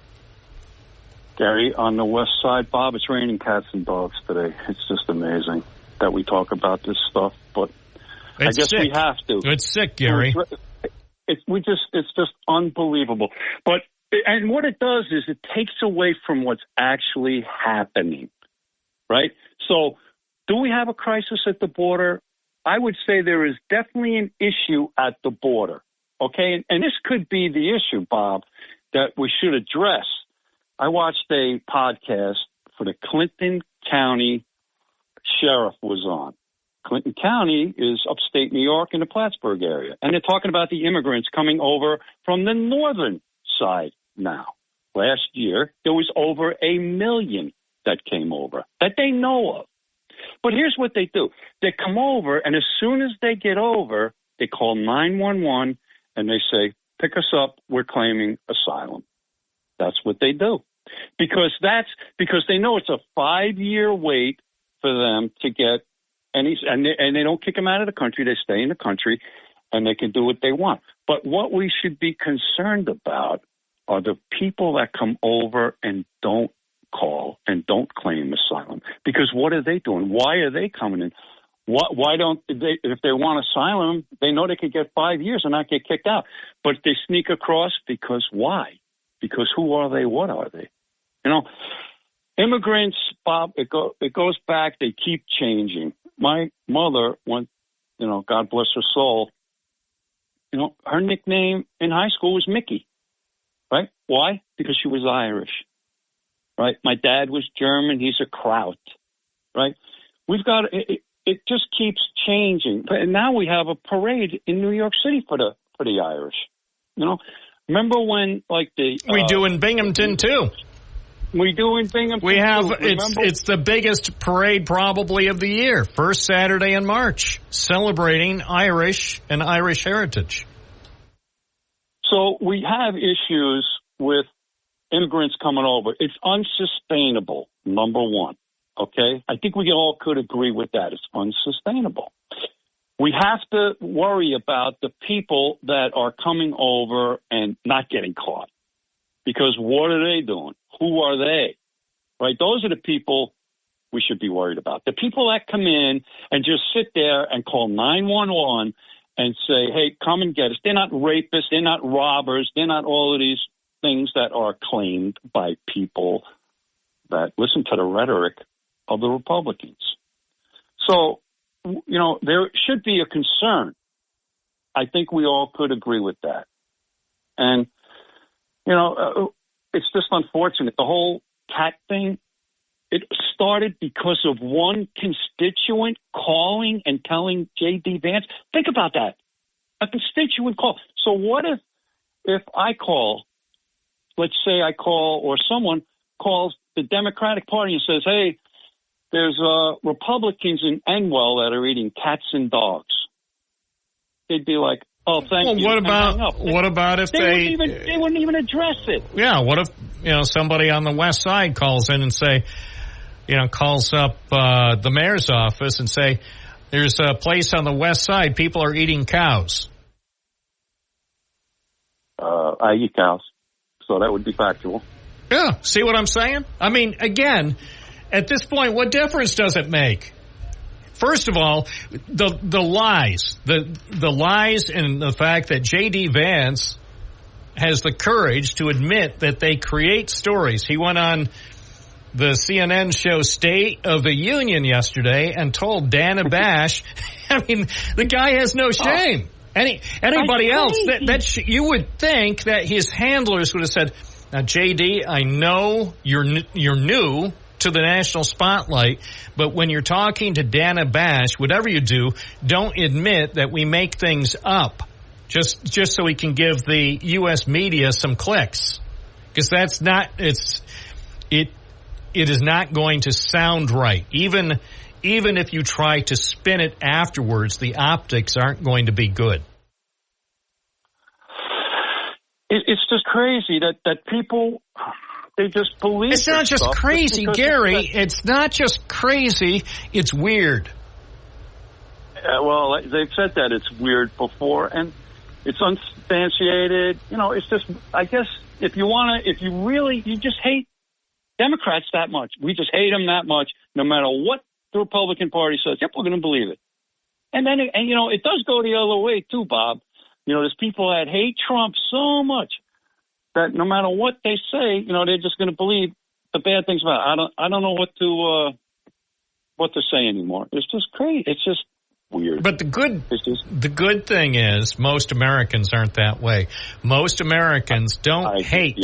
Gary, on the west side. Bob, it's raining cats and dogs today. It's just amazing that we talk about this stuff, but I guess we have to. It's sick, Gary. It's just unbelievable. And what it does is it takes away from what's actually happening, right? So do we have a crisis at the border? I would say there is definitely an issue at the border, okay? And this could be the issue, Bob, that we should address. I watched a podcast for the Clinton County Sheriff was on. Clinton County is upstate New York in the Plattsburgh area. And they're talking about the immigrants coming over from the northern side now. Last year, there was over 1 million that came over that they know of. But here's what they do. They come over, and as soon as they get over, they call 911, and they say, pick us up, we're claiming asylum. That's what they do. Because they know it's a 5-year wait for them to get and they don't kick them out of the country. They stay in the country, and they can do what they want. But what we should be concerned about are the people that come over and don't call and don't claim asylum. Because what are they doing? Why are they coming in? Why don't they? If they want asylum, they know they could get 5 years and not get kicked out. But they sneak across because why? Because who are they? What are they? Immigrants, Bob, it goes back. They keep changing. My mother went, God bless her soul, her nickname in high school was Mickey, right? Why? Because she was Irish, right? My dad was German. He's a Kraut, right? We've got, it just keeps changing. And now we have a parade in New York City for the Irish, Remember when, we do in Binghamton, too. We do in Binghamton. We have, it's the biggest parade probably of the year. First Saturday in March, celebrating Irish and Irish heritage. So we have issues with immigrants coming over. It's unsustainable, number one, okay? I think we all could agree with that. It's unsustainable. We have to worry about the people that are coming over and not getting caught. Because what are they doing? Who are they? Right? Those are the people we should be worried about. The people that come in and just sit there and call 911 and say, hey, come and get us. They're not rapists. They're not robbers. They're not all of these things that are claimed by people that listen to the rhetoric of the Republicans. So, there should be a concern. I think we all could agree with that. And it's just unfortunate. The whole cat thing, it started because of one constituent calling and telling J.D. Vance. Think about that. A constituent call. So what if I call, let's say I call, or someone calls the Democratic Party and says, hey, there's Republicans in Enwell that are eating cats and dogs. They'd be like, oh, thank you. What about if they wouldn't even address it? Yeah. What if somebody on the west side calls in and calls up the mayor's office and say, there's a place on the west side, people are eating cows. I eat cows, so that would be factual. Yeah. See what I'm saying? I mean, again, at this point, what difference does it make? First of all, the lies, the lies, and the fact that J.D. Vance has the courage to admit that they create stories. He went on the CNN show State of the Union yesterday and told Dana Bash, I mean, the guy has no shame. Anybody else, you would think that his handlers would have said, now, J.D., I know you're new to the national spotlight, but when you're talking to Dana Bash, whatever you do, don't admit that we make things up just so we can give the U.S. media some clicks. Because that's not, it is not going to sound right. Even if you try to spin it afterwards, the optics aren't going to be good. It's just crazy that people, they just believe it's not just crazy, Gary. It's not just crazy. It's weird. Well, they've said that it's weird before, and it's unsubstantiated. You know, it's just, I guess, if you just hate Democrats that much. We just hate them that much, no matter what the Republican Party says. Yep, we're going to believe it. And then, you know, it does go the other way, too, Bob. You know, there's people that hate Trump so much that no matter what they say, you know, they're just going to believe the bad things about it. I don't know what to say anymore. It's just crazy. It's just weird. But the good thing is most Americans aren't that way. Most Americans don't hate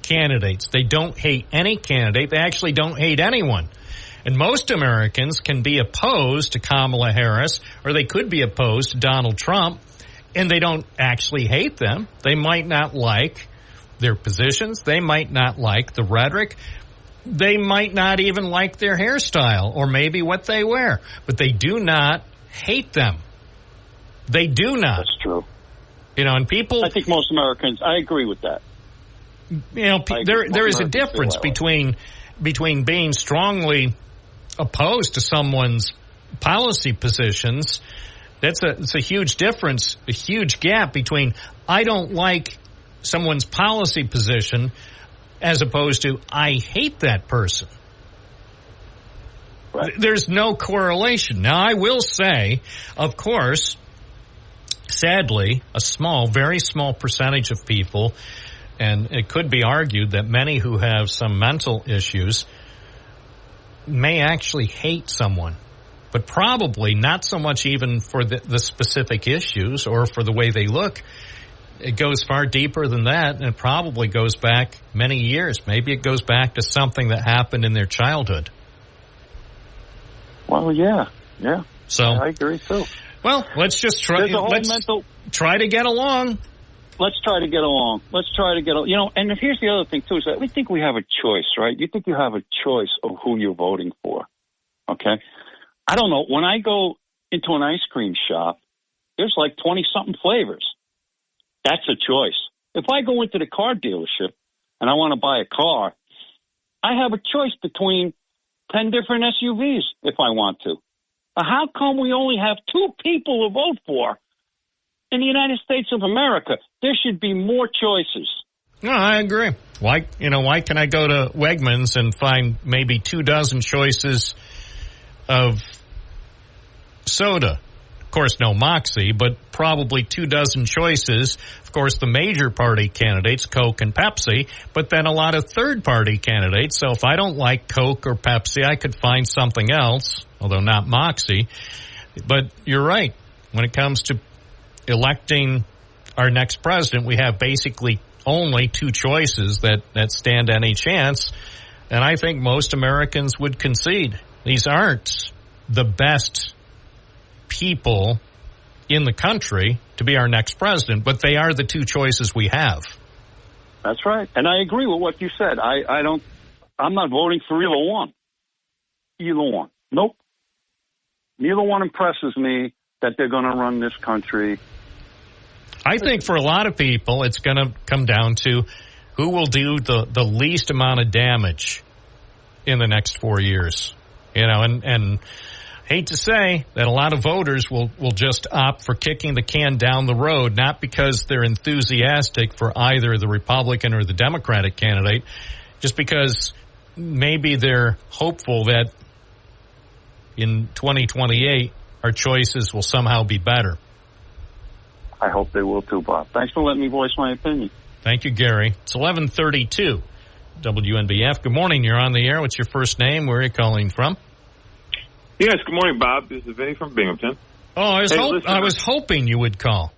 candidates. They don't hate any candidate. They actually don't hate anyone. And most Americans can be opposed to Kamala Harris, or they could be opposed to Donald Trump, and they don't actually hate them. They might not like their positions. They might not like the rhetoric. They might not even like their hairstyle or maybe what they wear. But they do not hate them. They do not. That's true. You know, and people... I think most Americans, I agree with that. You know, there is a difference between being strongly opposed to someone's policy positions. It's a huge difference, a huge gap between I don't like someone's policy position as opposed to I hate that person. Right. There's no correlation. Now, I will say, of course, sadly, a very small percentage of people, and it could be argued that many who have some mental issues may actually hate someone, but probably not so much even for the specific issues or for the way they look. It goes far deeper than that, and it probably goes back many years. Maybe it goes back to something that happened in their childhood. Well, yeah. So I agree too. Well, let's just try. Try to get along. Let's try to get along. You know, and here's the other thing too: is that we think we have a choice, right? You think you have a choice of who you're voting for. Okay, I don't know. When I go into an ice cream shop, there's like 20-something flavors. That's a choice. If I go into the car dealership and I want to buy a car, I have a choice between 10 different SUVs if I want to. How come we only have 2 people to vote for in the United States of America? There should be more choices. No, I agree. Why can I go to Wegmans and find maybe 24 choices of soda? Of course, no Moxie, but probably 24 choices. Of course, the major party candidates, Coke and Pepsi, but then a lot of third-party candidates. So if I don't like Coke or Pepsi, I could find something else, although not Moxie. But you're right. When it comes to electing our next president, we have basically only 2 choices that stand any chance. And I think most Americans would concede. These aren't the best people in the country to be our next president, but they are the 2 choices we have. That's right. And I agree with what you said. I'm not voting for either one. Nope. Neither one impresses me that they're going to run this country. I think for a lot of people, it's going to come down to who will do the least amount of damage in the next 4 years. You know, and hate to say that a lot of voters will just opt for kicking the can down the road, not because they're enthusiastic for either the Republican or the Democratic candidate, just because maybe they're hopeful that in 2028 our choices will somehow be better. I hope they will too, Bob. Thanks for letting me voice my opinion. Thank you, Gary. It's 11:32. WNBF. Good morning. You're on the air. What's your first name? Where are you calling from? Yes, good morning, Bob. This is Vinny from Binghamton. Oh, I was hoping you would call.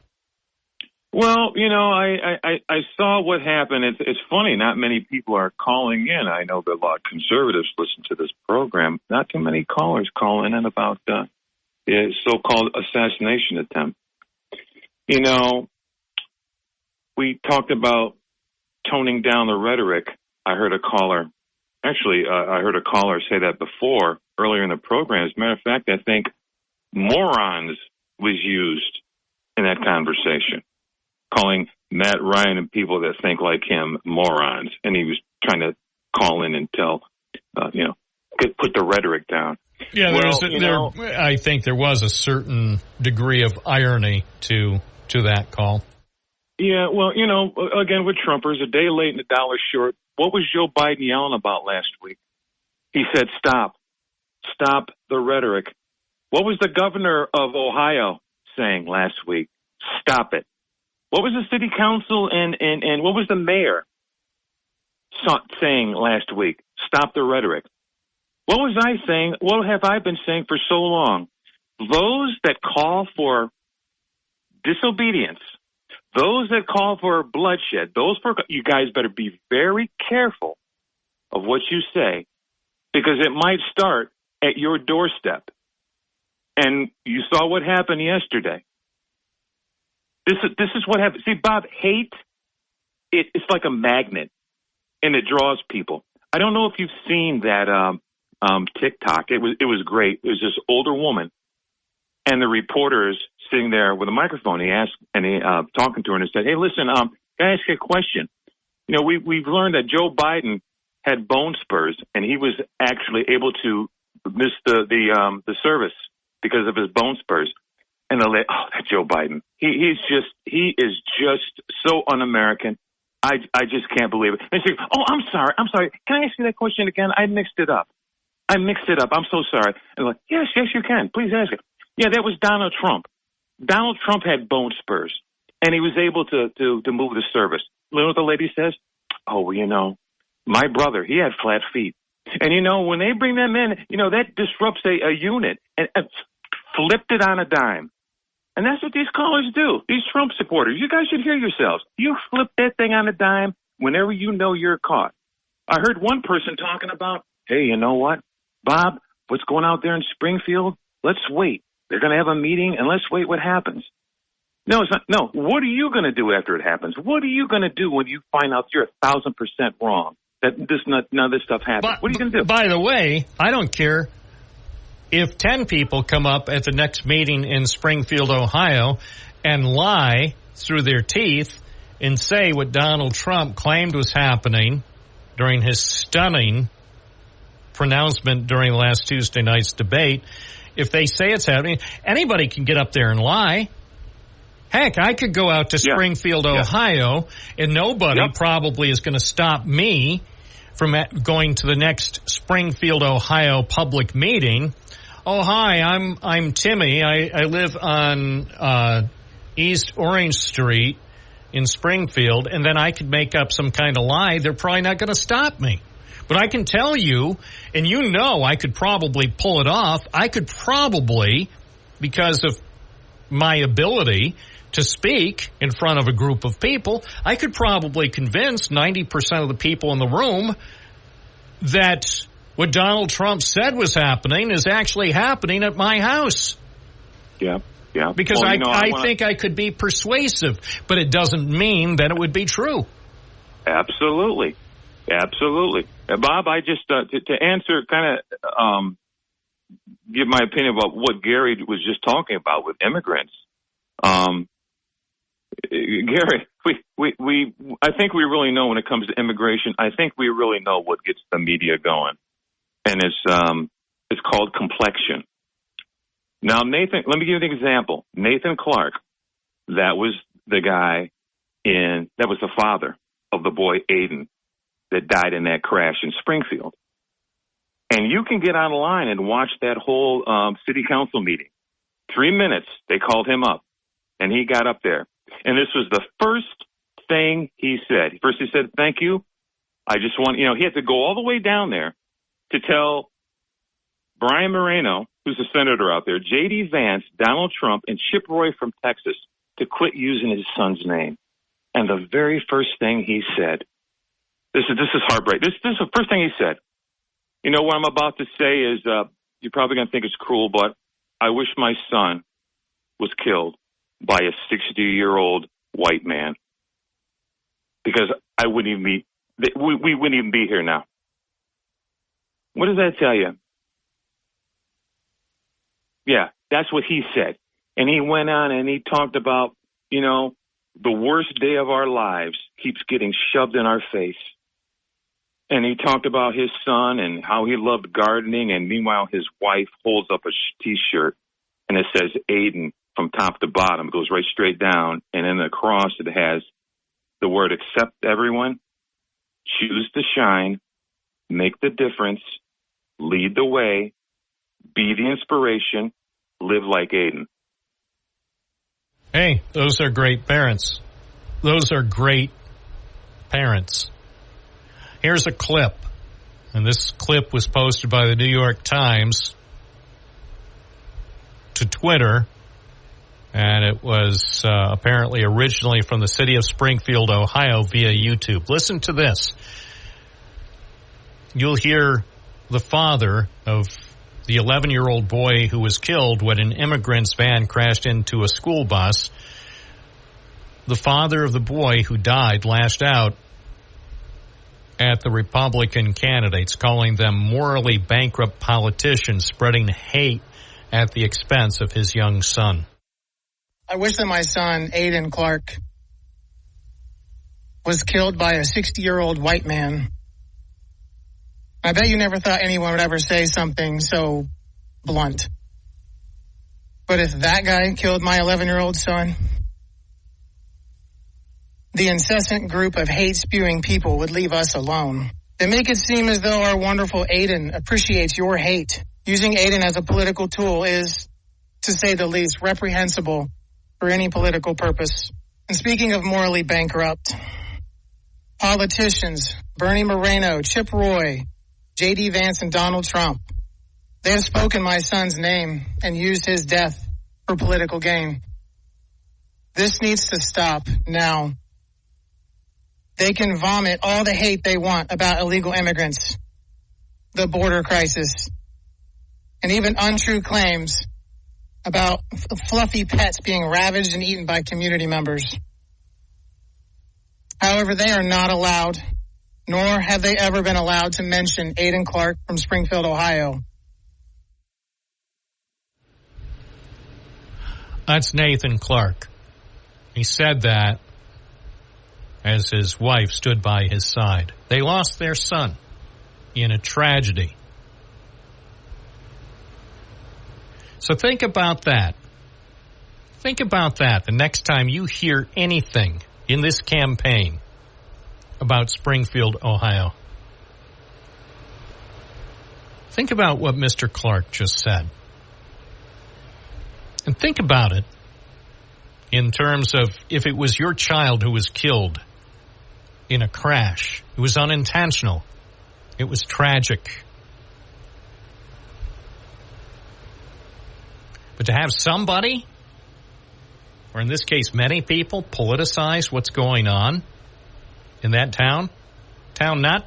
Well, you know, I saw what happened. It's funny, not many people are calling in. I know that a lot of conservatives listen to this program. Not too many callers call in about the so-called assassination attempt. You know, we talked about toning down the rhetoric. I heard a caller say that before, earlier in the program. As a matter of fact, I think morons was used in that conversation, calling Matt Ryan and people that think like him morons. And he was trying to call in and tell, put the rhetoric down. Yeah, I think there was a certain degree of irony to that call. Yeah, well, again, with Trumpers, a day late and a dollar short. What was Joe Biden yelling about last week? He said, stop the rhetoric. What was the governor of Ohio saying last week? Stop it. What was the city council and what was the mayor saying last week? Stop the rhetoric. What was I saying? What have I been saying for so long? Those that call for disobedience, those that call for bloodshed, you guys better be very careful of what you say, because it might start at your doorstep. And you saw what happened yesterday. This is what happened. See, Bob, hate, it's like a magnet, and it draws people. I don't know if you've seen that TikTok. It was great. It was this older woman, and the reporter is sitting there with a microphone. He talking to her and said, "Hey, listen, can I ask you a question? We've learned that Joe Biden had bone spurs, and he was actually able to miss the service because of his bone spurs." And that Joe Biden, he is just so un-American. I just can't believe it. And she goes, "Oh, I'm sorry. Can I ask you that question again? I mixed it up. I'm so sorry." And I'm like, yes, you can. Please ask it. Yeah, that was Donald Trump. Donald Trump had bone spurs, and he was able to move the service. You know what the lady says? "Oh, well, my brother, he had flat feet. And, when they bring them in, that disrupts a unit." And flipped it on a dime. And that's what these callers do. These Trump supporters, you guys should hear yourselves. You flip that thing on a dime whenever you know you're caught. I heard one person talking about, "Hey, you know what, Bob, what's going out there in Springfield? Let's wait. They're going to have a meeting, and let's wait what happens." No, it's not. No, what are you going to do after it happens? What are you going to do when you find out you're 1,000% wrong, that none of this stuff happened? What are you going to do? By the way, I don't care if 10 people come up at the next meeting in Springfield, Ohio, and lie through their teeth and say what Donald Trump claimed was happening during his stunning pronouncement during last Tuesday night's debate. If they say it's happening, anybody can get up there and lie. Heck, I could go out to Springfield, Ohio, and nobody probably is going to stop me from going to the next Springfield, Ohio public meeting. "Oh, hi, I'm Timmy. I live on East Orange Street in Springfield," and then I could make up some kind of lie. They're probably not going to stop me. But I can tell you, and I could probably pull it off. I could probably, because of my ability to speak in front of a group of people, I could probably convince 90% of the people in the room that what Donald Trump said was happening is actually happening at my house. Yeah. Because I think I could be persuasive, but it doesn't mean that it would be true. Absolutely. Bob, I just, to answer, kind of give my opinion about what Gary was just talking about with immigrants. Gary, I think we really know when it comes to immigration. I think we really know what gets the media going. And it's called complexion. Now, Nathan, let me give you an example. Nathan Clark, that was the guy that was the father of the boy Aiden that died in that crash in Springfield. And you can get online and watch that whole city council meeting. 3 minutes, they called him up, and he got up there. And this was the first thing he said. First he said, "Thank you. I just want," he had to go all the way down there to tell Brian Moreno, who's a senator out there, J.D. Vance, Donald Trump, and Chip Roy from Texas to quit using his son's name. And the very first thing he said, this is heartbreaking. This is the first thing he said. What I'm about to say is, you're probably going to think it's cruel, but I wish my son was killed by a 60-year-old white man, because I wouldn't even we wouldn't even be here now. What does that tell you? Yeah, that's what he said. And he went on and he talked about, the worst day of our lives keeps getting shoved in our face. And he talked about his son and how he loved gardening. And meanwhile, his wife holds up a T-shirt and it says Aiden from top to bottom. It goes right straight down. And in the cross, it has the word accept everyone, choose to shine, make the difference, lead the way, be the inspiration, live like Aiden. Hey, those are great parents. Those are great parents. Here's a clip, and this clip was posted by the New York Times to Twitter, and it was apparently originally from the city of Springfield, Ohio, via YouTube. Listen to this. You'll hear the father of the 11-year-old boy who was killed when an immigrant's van crashed into a school bus. The father of the boy who died lashed out at the Republican candidates, calling them morally bankrupt politicians spreading hate at the expense of his young son. I wish that my son, Aiden Clark, was killed by a 60-year-old white man. I bet you never thought anyone would ever say something so blunt. But if that guy killed my 11-year-old son, the incessant group of hate-spewing people would leave us alone. They make it seem as though our wonderful Aiden appreciates your hate. Using Aiden as a political tool is, to say the least, reprehensible for any political purpose. And speaking of morally bankrupt, politicians, Bernie Moreno, Chip Roy, J.D. Vance, and Donald Trump, they have spoken my son's name and used his death for political gain. This needs to stop now. They can vomit all the hate they want about illegal immigrants, the border crisis, and even untrue claims about fluffy pets being ravaged and eaten by community members. However, they are not allowed, nor have they ever been allowed to mention Aiden Clark from Springfield, Ohio. That's Nathan Clark. He said that as his wife stood by his side. They lost their son in a tragedy. So think about that. Think about that the next time you hear anything in this campaign about Springfield, Ohio. Think about what Mr. Clark just said. And think about it in terms of if it was your child who was killed in a crash. It was unintentional. It was tragic. But to have somebody, or in this case many people, politicize what's going on in that town not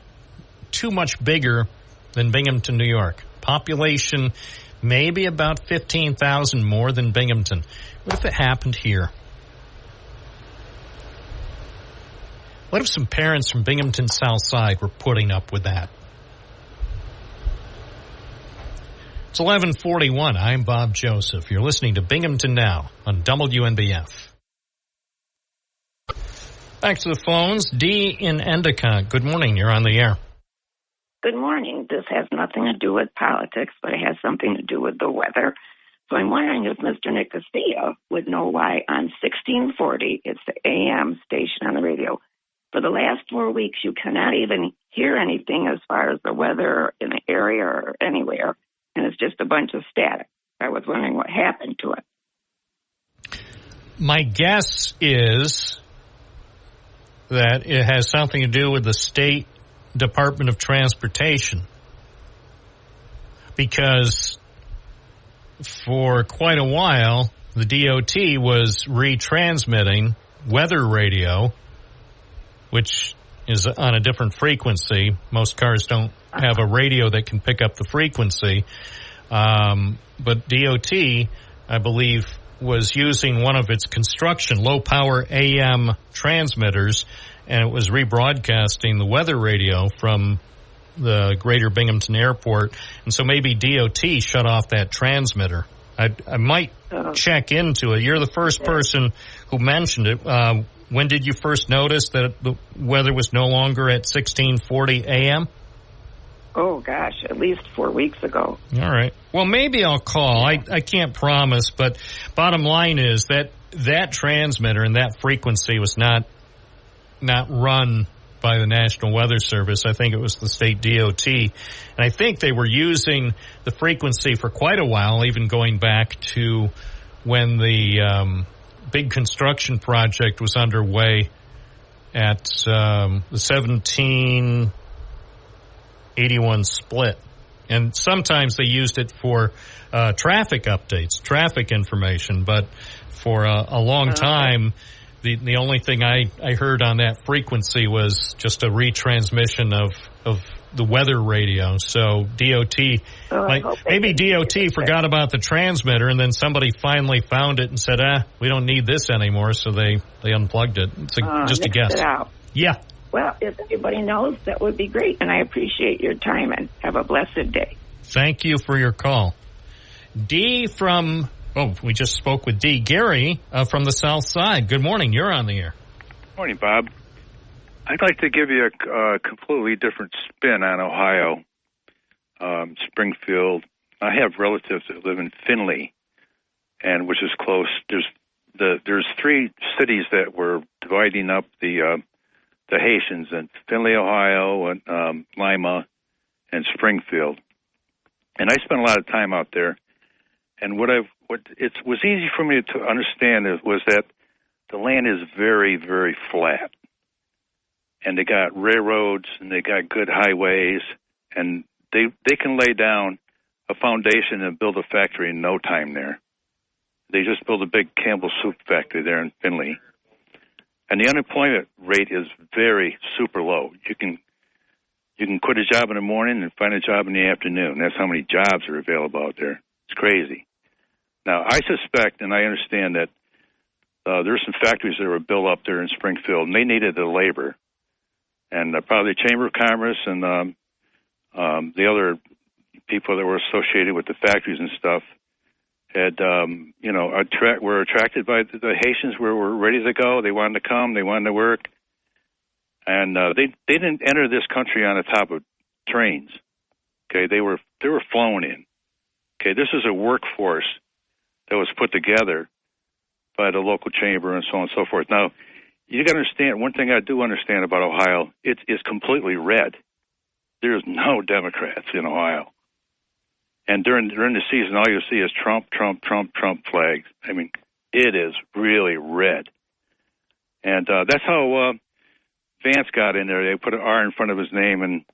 too much bigger than Binghamton, New York. Population maybe about 15,000 more than Binghamton. What if it happened here? What if some parents from Binghamton South Side were putting up with that? It's 11:41. I'm Bob Joseph. You're listening to Binghamton Now on WNBF. Back to the phones. Dee in Endicott. Good morning. You're on the air. Good morning. This has nothing to do with politics, but it has something to do with the weather. So I'm wondering if Mr. Nicosia would know why on 1640, it's the AM station on the radio, for the last 4 weeks you cannot even hear anything as far as the weather in the area or anywhere, and it's just a bunch of static. I was wondering what happened to it. My guess is that it has something to do with the State Department of Transportation, because for quite a while the DOT was retransmitting weather radio, which is on a different frequency. Most cars don't have a radio that can pick up the frequency, but DOT, I believe, was using one of its construction low-power AM transmitters, and it was rebroadcasting the weather radio from the greater Binghamton Airport. And so maybe DOT shut off that transmitter. I might check into it. You're the first person who mentioned it. When did you first notice that the weather was no longer at 1640 AM? Oh, gosh, at least 4 weeks ago. All right. Well, maybe I'll call. I can't promise, but bottom line is that transmitter and that frequency was not not run by the National Weather Service. I think it was the state DOT. And I think they were using the frequency for quite a while, even going back to when the big construction project was underway at the 1781 split. And sometimes they used it for traffic updates, traffic information. But for a long time, the only thing I heard on that frequency was just a retransmission of the weather radio. So DOT, maybe DOT forgot about the transmitter, and then somebody finally found it and said, we don't need this anymore, so they unplugged it. It's just a guess. Yeah. Well, if anybody knows, that would be great, and I appreciate your time, and have a blessed day. Thank you for your call. D from... Oh, we just spoke with D. Gary from the South Side. Good morning. You're on the air. Morning, Bob. I'd like to give you a completely different spin on Ohio, Springfield. I have relatives that live in Findlay, and which is close. There's three cities that were dividing up the Haitians, in Findlay, Ohio, and Lima, and Springfield. And I spent a lot of time out there. And what it was easy for me to understand was that the land is very, very flat. And they got railroads and they got good highways, and they can lay down a foundation and build a factory in no time there. They just built a big Campbell soup factory there in Findlay. And the unemployment rate is very super low. You can quit a job in the morning and find a job in the afternoon. That's how many jobs are available out there. It's crazy. Now, I suspect and I understand that there's some factories that were built up there in Springfield, and they needed the labor. And probably the Chamber of Commerce and the other people that were associated with the factories and stuff had, were attracted by the Haitians, were ready to go. They wanted to come. They wanted to work. And they didn't enter this country on the top of trains. Okay, they were flown in. Okay, this is a workforce that was put together by the local chamber and so on and so forth. Now, you got to understand, one thing I do understand about Ohio, it's completely red. There's no Democrats in Ohio. And during the season, all you see is Trump, Trump, Trump, Trump flags. I mean, it is really red. And that's how Vance got in there. They put an R in front of his name, and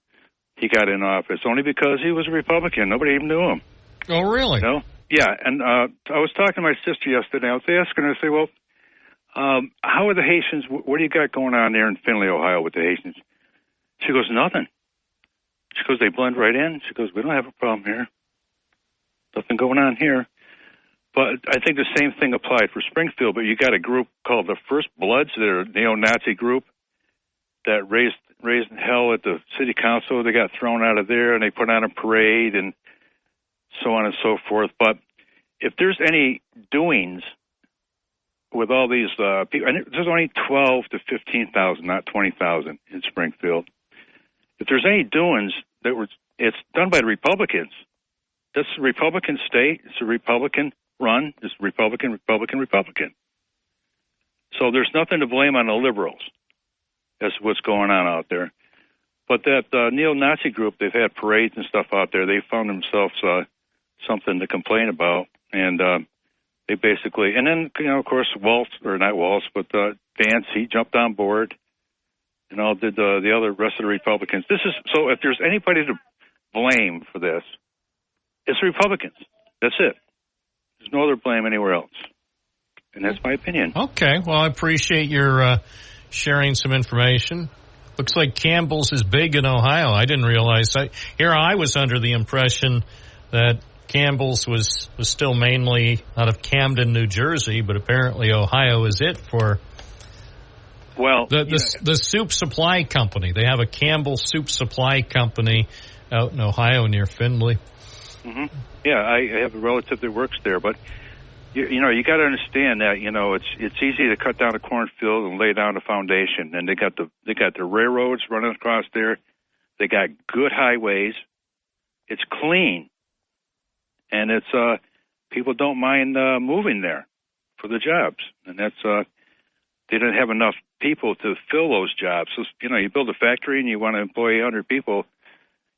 he got in office only because he was a Republican. Nobody even knew him. Oh, really? You know? Yeah, and I was talking to my sister yesterday. I was asking her, I say, well, how are the Haitians, what do you got going on there in Findlay, Ohio with the Haitians? She goes, nothing. She goes, they blend right in. She goes, we don't have a problem here. Nothing going on here. But I think the same thing applied for Springfield, but you got a group called the First Bloods. They're a neo-Nazi group that raised hell at the city council. They got thrown out of there, and they put on a parade and so on and so forth. But if there's any doings with all these people, and there's only 12 to 15,000, not 20,000 in Springfield. If there's any doings it's done by the Republicans. This is a Republican state. It's a Republican run. It's Republican. So there's nothing to blame on the liberals. That's what's going on out there. But that neo-Nazi group, they've had parades and stuff out there. They found themselves something to complain about, and they basically, and then, of course, Vance, he jumped on board, and all did the other rest of the Republicans. So if there's anybody to blame for this, it's Republicans. That's it. There's no other blame anywhere else. And that's my opinion. Okay. Well, I appreciate your sharing some information. Looks like Campbell's is big in Ohio. I didn't realize. I was under the impression that Campbell's was still mainly out of Camden, New Jersey, but apparently Ohio is it for the soup supply company. They have a Campbell Soup Supply Company out in Ohio near Findlay. Mm-hmm. Yeah, I have a relative that works there, but you got to understand that it's easy to cut down a cornfield and lay down a foundation, and they got the railroads running across there. They got good highways. It's clean, and it's people don't mind moving there for the jobs, and that's they didn't have enough people to fill those jobs. So, you build a factory and you want to employ 100 people,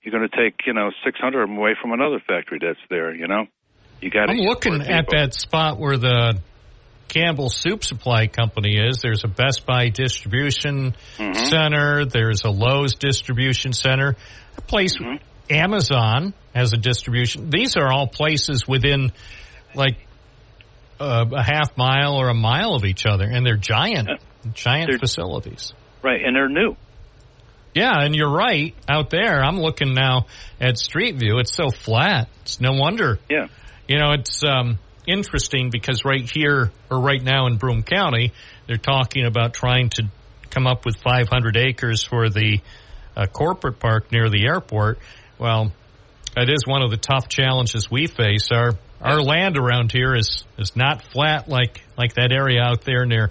you're going to take, 600 of them away from another factory that's there, You got. I'm looking at that spot where the Campbell Soup Supply Company is. There's a Best Buy distribution center. There's a Lowe's distribution center. A place, Amazon has a distribution. These are all places within, like, a half mile or a mile of each other, and they're giant facilities. Right, and they're new. Yeah, and you're right. Out there, I'm looking now at Street View. It's so flat. It's no wonder. Yeah. It's interesting because right here, or right now in Broome County, they're talking about trying to come up with 500 acres for the corporate park near the airport. Well, that is one of the tough challenges we face. Our land around here is not flat like that area out there near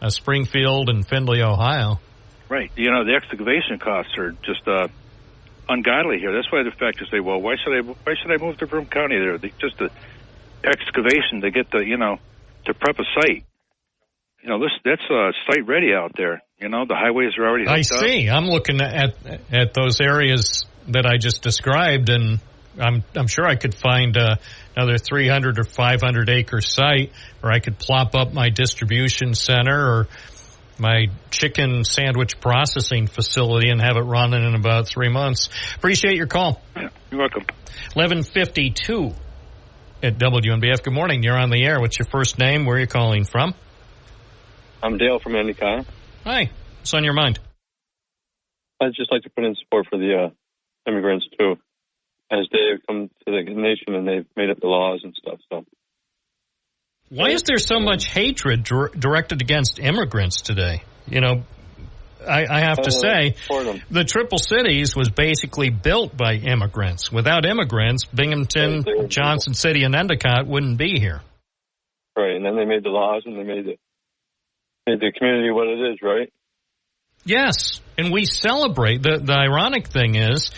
Springfield and Findlay, Ohio. Right. The excavation costs are just ungodly here. That's why the factors say, well, why should I move to Broome County? There, just the excavation to get to prep a site. That's site ready out there. The highways are already hooked up. I see. I'm looking at those areas that I just described, and I'm sure I could find another 300 or 500 acre site where I could plop up my distribution center or my chicken sandwich processing facility and have it running in about 3 months. Appreciate your call. Yeah, you're welcome. 11:52 at WNBF. Good morning. You're on the air. What's your first name? Where are you calling from? I'm Dale from Endicott. Hi. What's on your mind? I'd just like to put in support for the immigrants, too, as they've come to the nation and they've made up the laws and stuff. So, why is there so much hatred directed against immigrants today? I have to say, the Triple Cities was basically built by immigrants. Without immigrants, Binghamton, Johnson City, and Endicott wouldn't be here. Right, and then they made the laws and they made the community what it is, right? Yes, and we celebrate. The ironic thing is,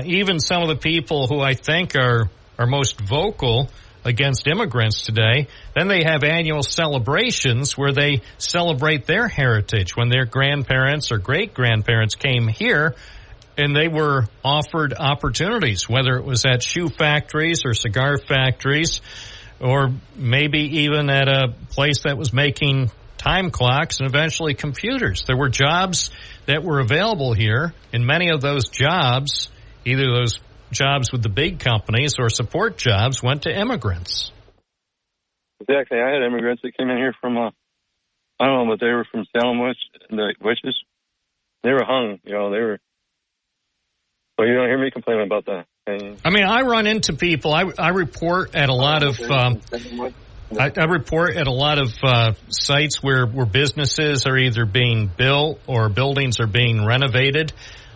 even some of the people who I think are most vocal against immigrants today, then they have annual celebrations where they celebrate their heritage when their grandparents or great-grandparents came here and they were offered opportunities, whether it was at shoe factories or cigar factories or maybe even at a place that was making time clocks and eventually computers. There were jobs that were available here, and many of those jobs, either those jobs with the big companies or support jobs, went to immigrants. Exactly. I had immigrants that came in here from, I don't know, but they were from Salem Witches. They were hung, they were, well, you don't hear me complaining about that. I mean, I run into people, I report at a lot of, I report at a lot of sites where businesses are either being built or buildings are being renovated.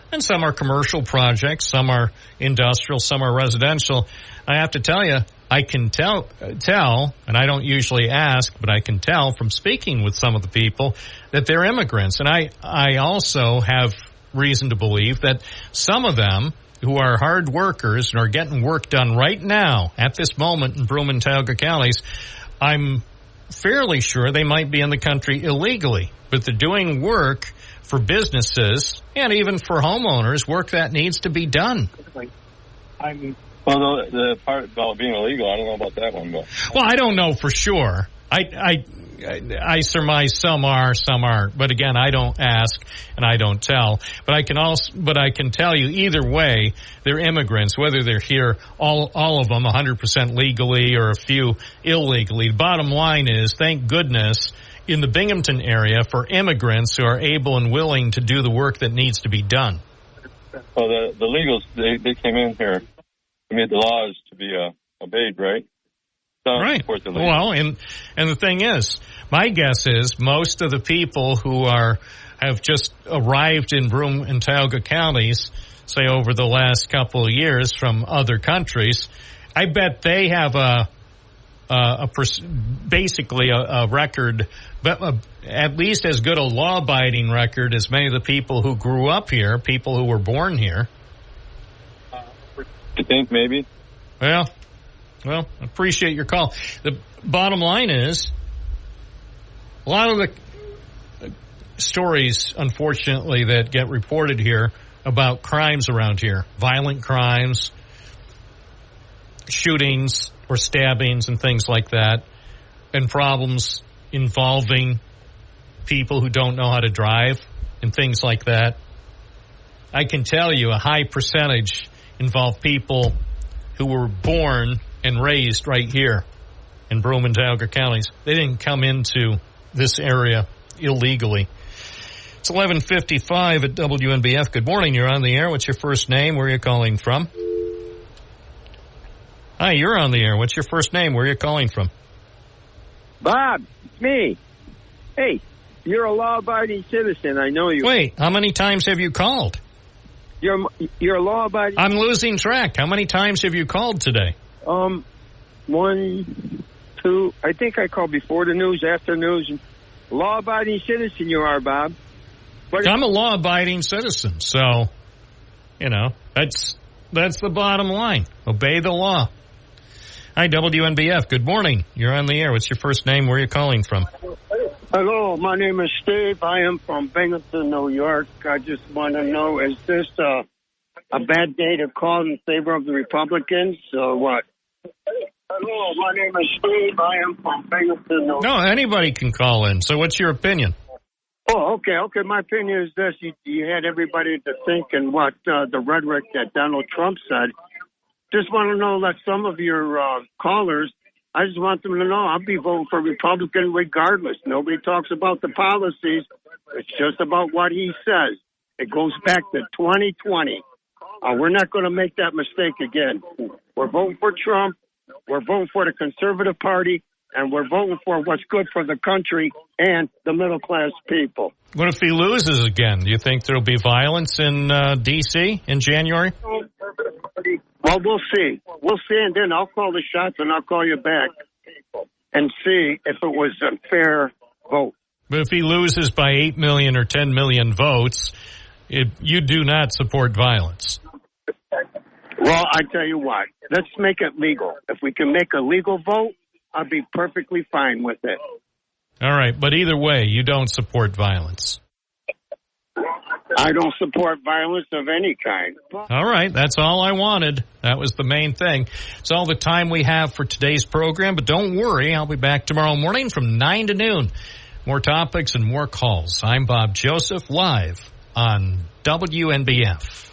And some are commercial projects, some are industrial, some are residential. I have to tell you, I can tell, and I don't usually ask, but I can tell from speaking with some of the people that they're immigrants. And I also have reason to believe that some of them who are hard workers and are getting work done right now at this moment in Broome and Tioga counties, I'm fairly sure they might be in the country illegally, but they're doing work for businesses and even for homeowners, work that needs to be done. Well, the part about being illegal, I don't know about that one. But. Well, I don't know for sure. I surmise some are, some aren't. But again, I don't ask and I don't tell. But I can tell you either way, they're immigrants, whether they're here, all of them 100% legally or a few illegally. The bottom line is, thank goodness, in the Binghamton area for immigrants who are able and willing to do the work that needs to be done. Well, the legals, they came in here. They made the laws to be obeyed, right? Right. Well, and the thing is, my guess is most of the people who have just arrived in Broome and Tioga counties, say over the last couple of years from other countries, I bet they have basically a record, but at least as good a law-abiding record as many of the people who grew up here, people who were born here. You think maybe? Well, appreciate your call. The bottom line is, a lot of stories, unfortunately, that get reported here about crimes around here, violent crimes, shootings or stabbings and things like that, and problems involving people who don't know how to drive and things like that. I can tell you a high percentage involve people who were born and raised right here in Broome and Tioga counties. They didn't come into this area illegally. It's 11:55 at WNBF. Good morning. You're on the air. What's your first name? Where are you calling from? Hi, you're on the air. What's your first name? Where are you calling from? Bob, it's me. Hey, you're a law-abiding citizen. I know you. Wait, how many times have you called? You're a law-abiding. I'm losing track. How many times have you called today? 1, 2. I think I called before the news, after news. Law-abiding citizen you are, Bob. But I'm a law-abiding citizen, so, that's the bottom line. Obey the law. Hi, WNBF. Good morning. You're on the air. What's your first name? Where are you calling from? Hello, my name is Steve. I am from Binghamton, New York. I just want to know, is this a bad day to call in favor of the Republicans or what? Hello, my name is Steve. I am from Binghamton, New York. No, anybody can call in. So what's your opinion? Oh, okay. My opinion is this. You had everybody to think and what the rhetoric that Donald Trump said. Just want to know that some of your callers, I just want them to know I'll be voting for Republican regardless. Nobody talks about the policies. It's just about what he says. It goes back to 2020. We're not going to make that mistake again. We're voting for Trump. We're voting for the Conservative Party. And we're voting for what's good for the country and the middle-class people. What if he loses again? Do you think there'll be violence in D.C. in January? Well, we'll see. We'll see, and then I'll call the shots, and I'll call you back and see if it was a fair vote. But if he loses by 8 million or 10 million votes, you do not support violence. Well, I tell you what. Let's make it legal. If we can make a legal vote, I'll be perfectly fine with it. All right, but either way, you don't support violence. I don't support violence of any kind. All right, that's all I wanted. That was the main thing. It's all the time we have for today's program, but don't worry, I'll be back tomorrow morning from 9 to noon. More topics and more calls. I'm Bob Joseph, live on WNBF.